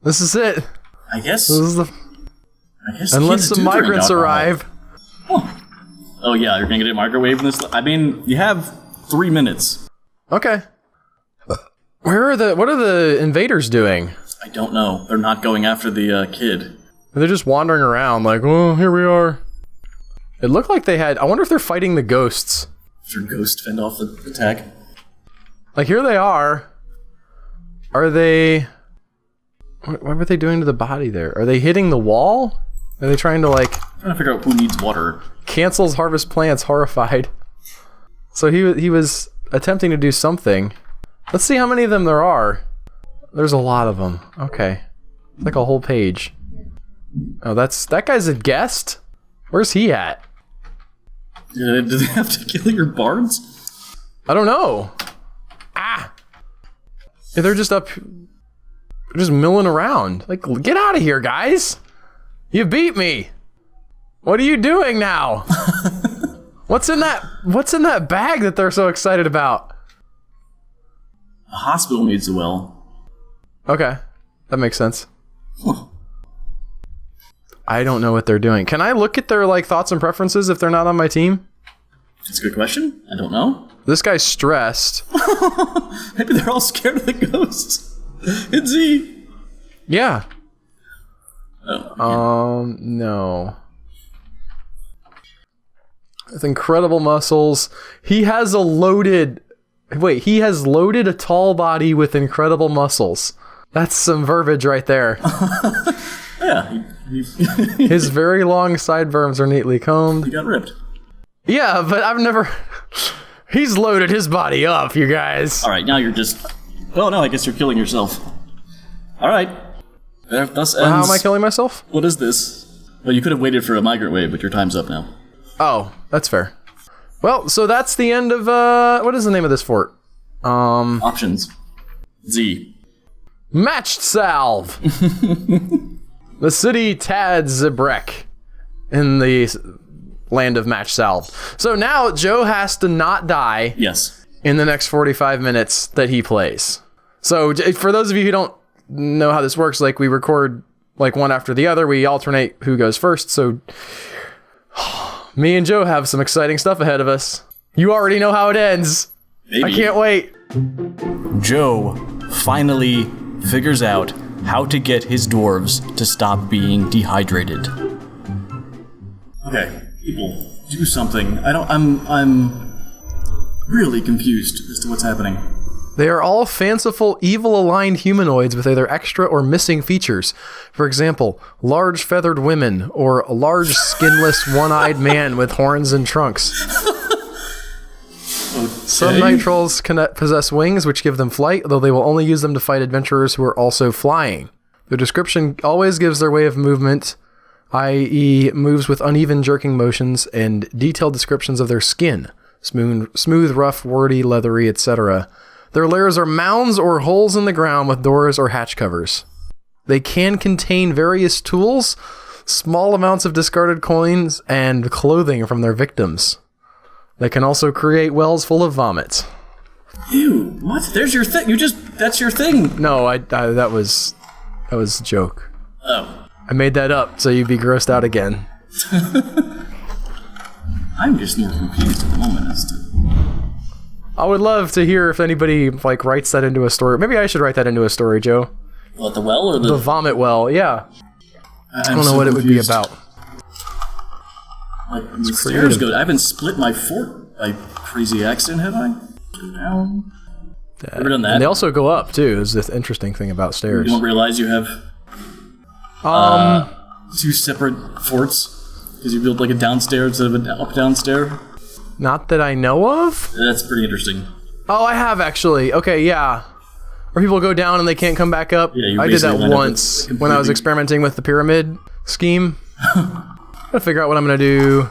this is it. I guess. This is the... I guess Unless kids some do drink migrants alcohol. arrive. Oh yeah, you're gonna get a microwave in this. I mean, you have 3 minutes. Okay. What are the invaders doing? I don't know. They're not going after the kid. They're just wandering around like, oh, here we are. It looked like they had... I wonder if they're fighting the ghosts. After Ghost fend off the attack. Like, here they are. Are they... What were they doing to the body there? Are they hitting the wall? Are they trying to, like... I'm trying to figure out who needs water. Cancels harvest plants, horrified. So he was attempting to do something. Let's see how many of them there are. There's a lot of them. Okay. Like a whole page. Oh, that guy's a guest? Where's he at? Do they have to kill your bards? I don't know. Ah! Yeah, they're just milling around. Like, get out of here, guys! You beat me! What are you doing now? What's in that bag that they're so excited about? A hospital needs a well. Okay. That makes sense. Huh. I don't know what they're doing. Can I look at their, like, thoughts and preferences if they're not on my team? That's a good question. I don't know. This guy's stressed. Maybe they're all scared of the ghosts. It's Z. Yeah. Oh, No. With incredible muscles. He has loaded a tall body with incredible muscles. That's some verbiage right there. yeah. His very long sideburns are neatly combed. He got ripped. Yeah, but I've never... He's loaded his body up, you guys. Alright, now you're just... Oh no, I guess you're killing yourself. Alright. Thus ends... How am I killing myself? What is this? Well, you could have waited for a migrant wave, but your time's up now. Oh, that's fair. Well, so that's the end of, what is the name of this fort? Options. Z. Matched Salve. The city Tad Zebrek in the land of Match Salve. So now Joe has to not die. Yes. In the next 45 minutes that he plays. So for those of you who don't know how this works, like we record like one after the other. We alternate who goes first. So me and Joe have some exciting stuff ahead of us. You already know how it ends. Maybe. I can't wait. Joe finally figures out how to get his dwarves to stop being dehydrated. Okay, people, do something. I'm really confused as to what's happening. They are all fanciful, evil-aligned humanoids with either extra or missing features. For example, large feathered women, or a large skinless one-eyed man with horns and trunks. Okay. Some night trolls possess wings, which give them flight, though they will only use them to fight adventurers who are also flying. The description always gives their way of movement, i.e. moves with uneven jerking motions, and detailed descriptions of their skin. Smooth, rough, warty, leathery, etc. Their lairs are mounds or holes in the ground with doors or hatch covers. They can contain various tools, small amounts of discarded coins, and clothing from their victims. They can also create wells full of vomit. Ew, what? There's your thing. That's your thing. No, that was a joke. Oh. I made that up so you'd be grossed out again. I'm just more confused at the moment as to... I would love to hear if anybody like writes that into a story. Maybe I should write that into a story, Joe. What, the well or the... The vomit well, yeah. I don't know so what confused. it would be about. Like, the stairs go... I haven't split my fort by crazy accident, have I? Go down. Ever done that? And they also go up, too, is the interesting thing about stairs. You don't realize you have... two separate forts? Because you build like a downstairs instead of an up-downstair? Not that I know of. That's pretty interesting. Oh, I have actually. Okay, yeah. Where people go down and they can't come back up. Yeah, I did that once when I was experimenting with the pyramid scheme. I'm gonna figure out what I'm gonna do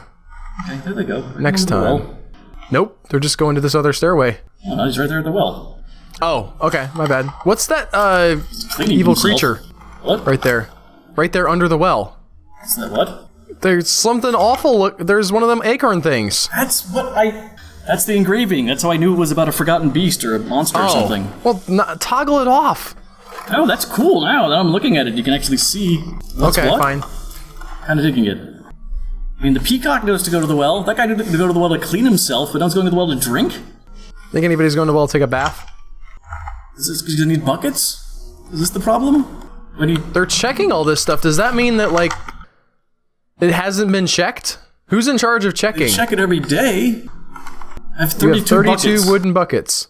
Okay, there they go. next time. Well. Nope, they're just going to this other stairway. Oh, no, he's right there at the well. Oh, okay, my bad. What's that Cleaning evil himself. creature? What? Right there. Right there under the well. Is that what? There's something awful. Look, there's one of them acorn things. That's the engraving. That's how I knew it was about a forgotten beast or a monster or something. Well, toggle it off. Oh, that's cool now. Now I'm looking at it. You can actually see what's Okay, what. fine. Kind of digging it. I mean, the peacock knows to go to the well. That guy knew to go to the well to clean himself, but now he's going to the well to drink? Think anybody's going to well to take a bath? Is this because you need buckets? Is this the problem? When you... They're checking all this stuff. Does that mean that, like, it hasn't been checked? Who's in charge of checking? They check it every day. I have 32 You have 32 buckets. wooden buckets.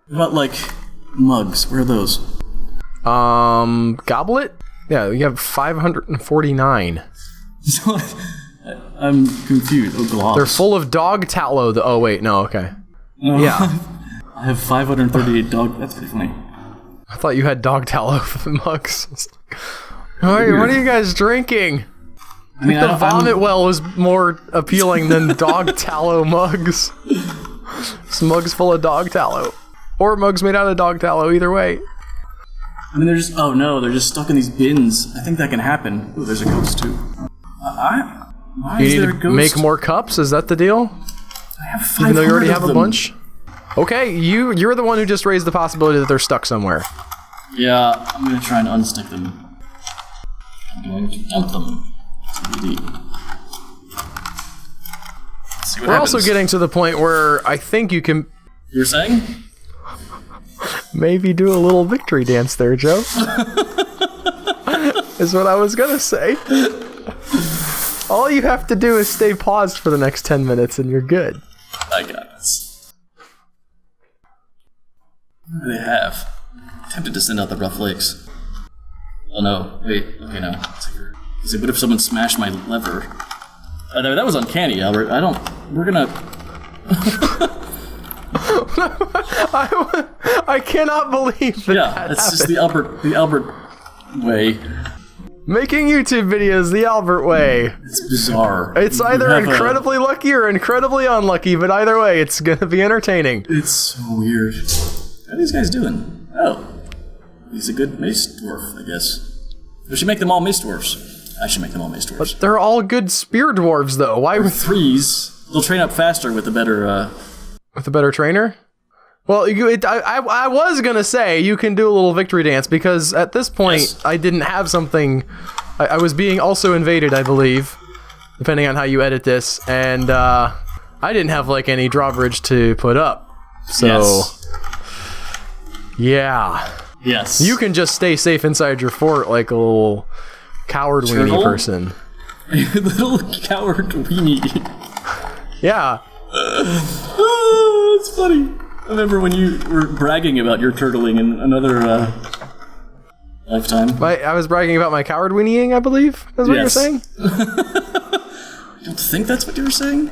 What about, like, mugs? Where are those? Goblet? Yeah, you have 549. I'm confused. Oh, gloss. They're full of dog tallow. Oh, wait, no, okay. No. Yeah. I have 538 dog. That's pretty funny. I thought you had dog tallow for the mugs. What are you guys drinking? I mean, The vomit well was more appealing than dog tallow mugs. It's mugs full of dog tallow. Or mugs made out of dog tallow, either way. I mean, they're just... Oh, no, they're just stuck in these bins. I think that can happen. Ooh, there's a ghost, too. Why is You there need a to ghost? make more cups? Is that the deal? I have 500 Even though you already have of a them. bunch? Okay, you're the one who just raised the possibility that they're stuck somewhere. Yeah, I'm gonna try and unstick them. I'm going to dump them. TBD. Let's see what We're happens. also getting to the point where I think you can You're saying? maybe do a little victory dance there, Joe. Is what I was gonna say. All you have to do is stay paused for the next 10 minutes and you're good. I got this. What do they have? I'm tempted to send out the rough lakes. Oh no, wait, okay, no. What if someone smashed my lever? No, that was uncanny, Albert. We're gonna... I cannot believe that Yeah, that it's happened. just the Albert way. Making YouTube videos the Albert way. It's bizarre. It's You either have incredibly lucky or incredibly unlucky, but either way, it's gonna be entertaining. It's so weird. How are these guys doing? Oh. He's a good mace dwarf, I guess. We should make them all mace dwarfs. I should make them all mace dwarfs. But they're all good spear dwarves, though. Why with Threes, they'll train up faster with a better, a better trainer? Well, I was gonna say you can do a little victory dance because at this point I didn't have something. I was being also invaded, I believe, depending on how you edit this, and I didn't have like any drawbridge to put up. So, yeah. Yes. You can just stay safe inside your fort like a little coward weenie person. Little coward weenie. Yeah. Oh, that's funny. I remember when you were bragging about your turtling in another lifetime. I was bragging about my coward weenieing, I believe. That's what you were saying? I don't think that's what you were saying.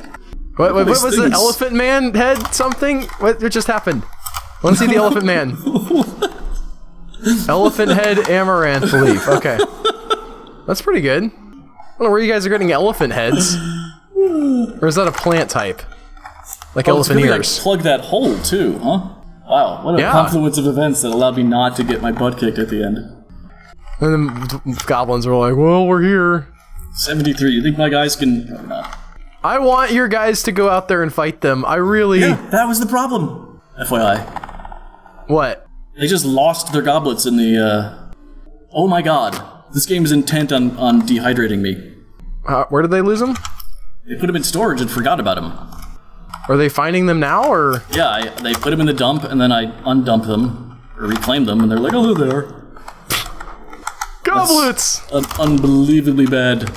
What was the elephant man head something? What just happened? I want to see the elephant man. Elephant head amaranth leaf. Okay. That's pretty good. I don't know where you guys are getting elephant heads. Or is that a plant type? Like elephant ears. Like plug that hole too, huh? Wow, what a confluence of events that allowed me not to get my butt kicked at the end. And then goblins were like, well, we're here. 73, you think my guys can... Probably not. I want your guys to go out there and fight them. I really... Yeah, that was the problem. FYI. What? They just lost their goblets in the, Oh my god. This game is intent on dehydrating me. Where did they lose them? They put them in storage and forgot about them. Are they finding them now, or...? Yeah, they put them in the dump, and then I undump them, or reclaim them, and they're like, oh, there they are. Goblets! Unbelievably bad.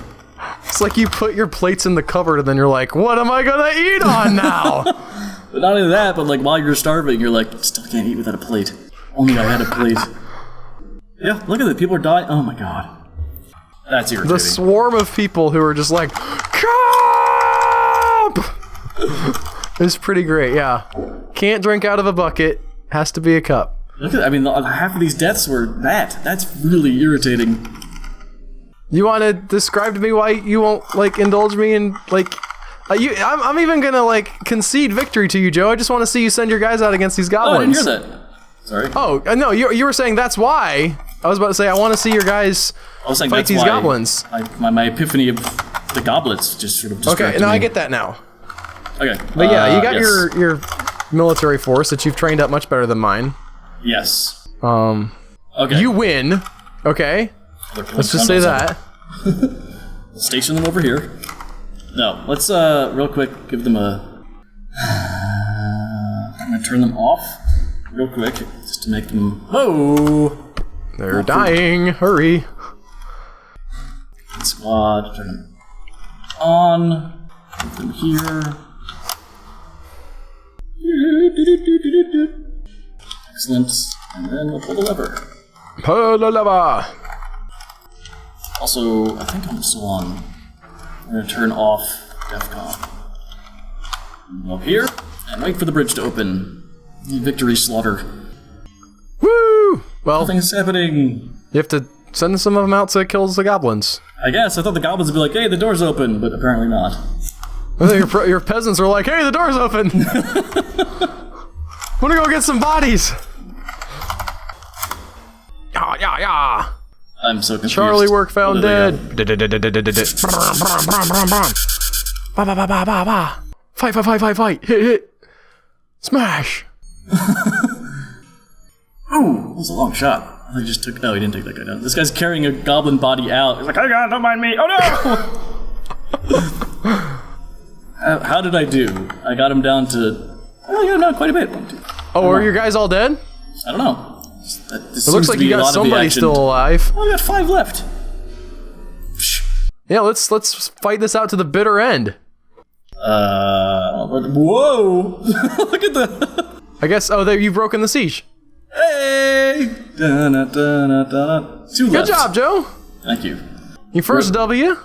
It's like you put your plates in the cupboard, and then you're like, what am I gonna eat on now? But not only that, but like while you're starving, you're like, still can't eat without a plate. Only I had a plate. Yeah, look at it. People are dying. Oh my god. That's irritating. The swarm of people who are just like, Cup! It's pretty great, yeah. Can't drink out of a bucket. Has to be a cup. Look at, I mean, half of these deaths were that. That's really irritating. You want to describe to me why you won't, like, indulge me in, like... I'm even gonna, like, concede victory to you, Joe. I just want to see you send your guys out against these goblins. Oh, I didn't hear that. Sorry. Oh, no, you were saying that's why. I was about to say, I want to see your guys fight these goblins. My epiphany of the goblets just sort of distracted Okay, now me. I get that now. Okay. But yeah, you got your military force that you've trained up much better than mine. Yes. Okay. You win. Okay. Let's just say that. Station them over here. No, let's real quick give them a... I'm gonna turn them off real quick just to make them... Whoa! They're dying. Hurry. Squad, turn them on. Put them here. Excellent. And then we'll pull the lever. Pull the lever. Also, I think I'm still on. I'm gonna turn off DEFCON. Go up here and wait for the bridge to open. Victory slaughter. Woo! Well, Nothing's happening. You have to send some of them out to kill the goblins. I guess. I thought the goblins would be like, hey, the door's open, but apparently not. I think your peasants are like, hey, the door's open! I'm gonna go get some bodies! Yeah. I'm so confused. Charlie Work found dead. Fight. Hit. Smash. Ooh, that was a long shot. I think he just took... No, he didn't take that guy down. This guy's carrying a goblin body out. He's like, hang on, don't mind me. Oh no! How did I do? I got him down to... Oh yeah, no, quite a bit. Oh, are your guys all dead? I don't know. It looks like you got somebody still alive. Oh, I got 5 left. Yeah, let's fight this out to the bitter end. Whoa! Look at the... I guess, you've broken the siege. Hey! Dun-dun-dun-dun-dun. 2 left. Good job, Joe. Thank you. Your first W?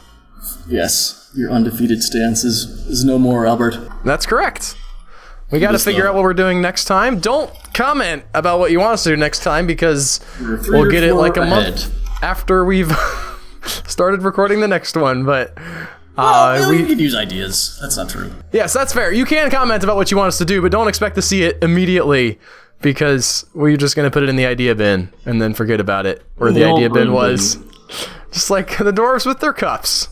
Yes. Your undefeated stance is no more, Albert. That's correct. We got to figure out what we're doing next time. Don't comment about what you want us to do next time because we'll get it like a month after we've started recording the next one. But we could use ideas. That's not true. Yes, that's fair. You can comment about what you want us to do, but don't expect to see it immediately because we're just going to put it in the idea bin and then forget about it. Or the idea bin was just like the dwarves with their cups.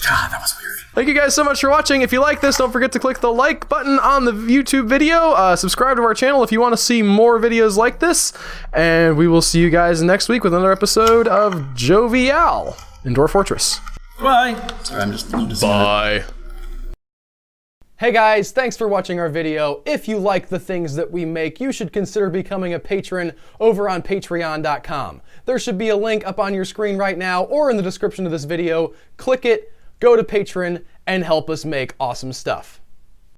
God, that was weird. Thank you guys so much for watching. If you like this, don't forget to click the like button on the YouTube video. Subscribe to our channel if you want to see more videos like this. And we will see you guys next week with another episode of Jovial in Dwarf Fortress. Bye. Sorry, I'm just Bye. Hey guys, thanks for watching our video. If you like the things that we make, you should consider becoming a patron over on patreon.com. There should be a link up on your screen right now or in the description of this video. Click it, go to Patreon, and help us make awesome stuff.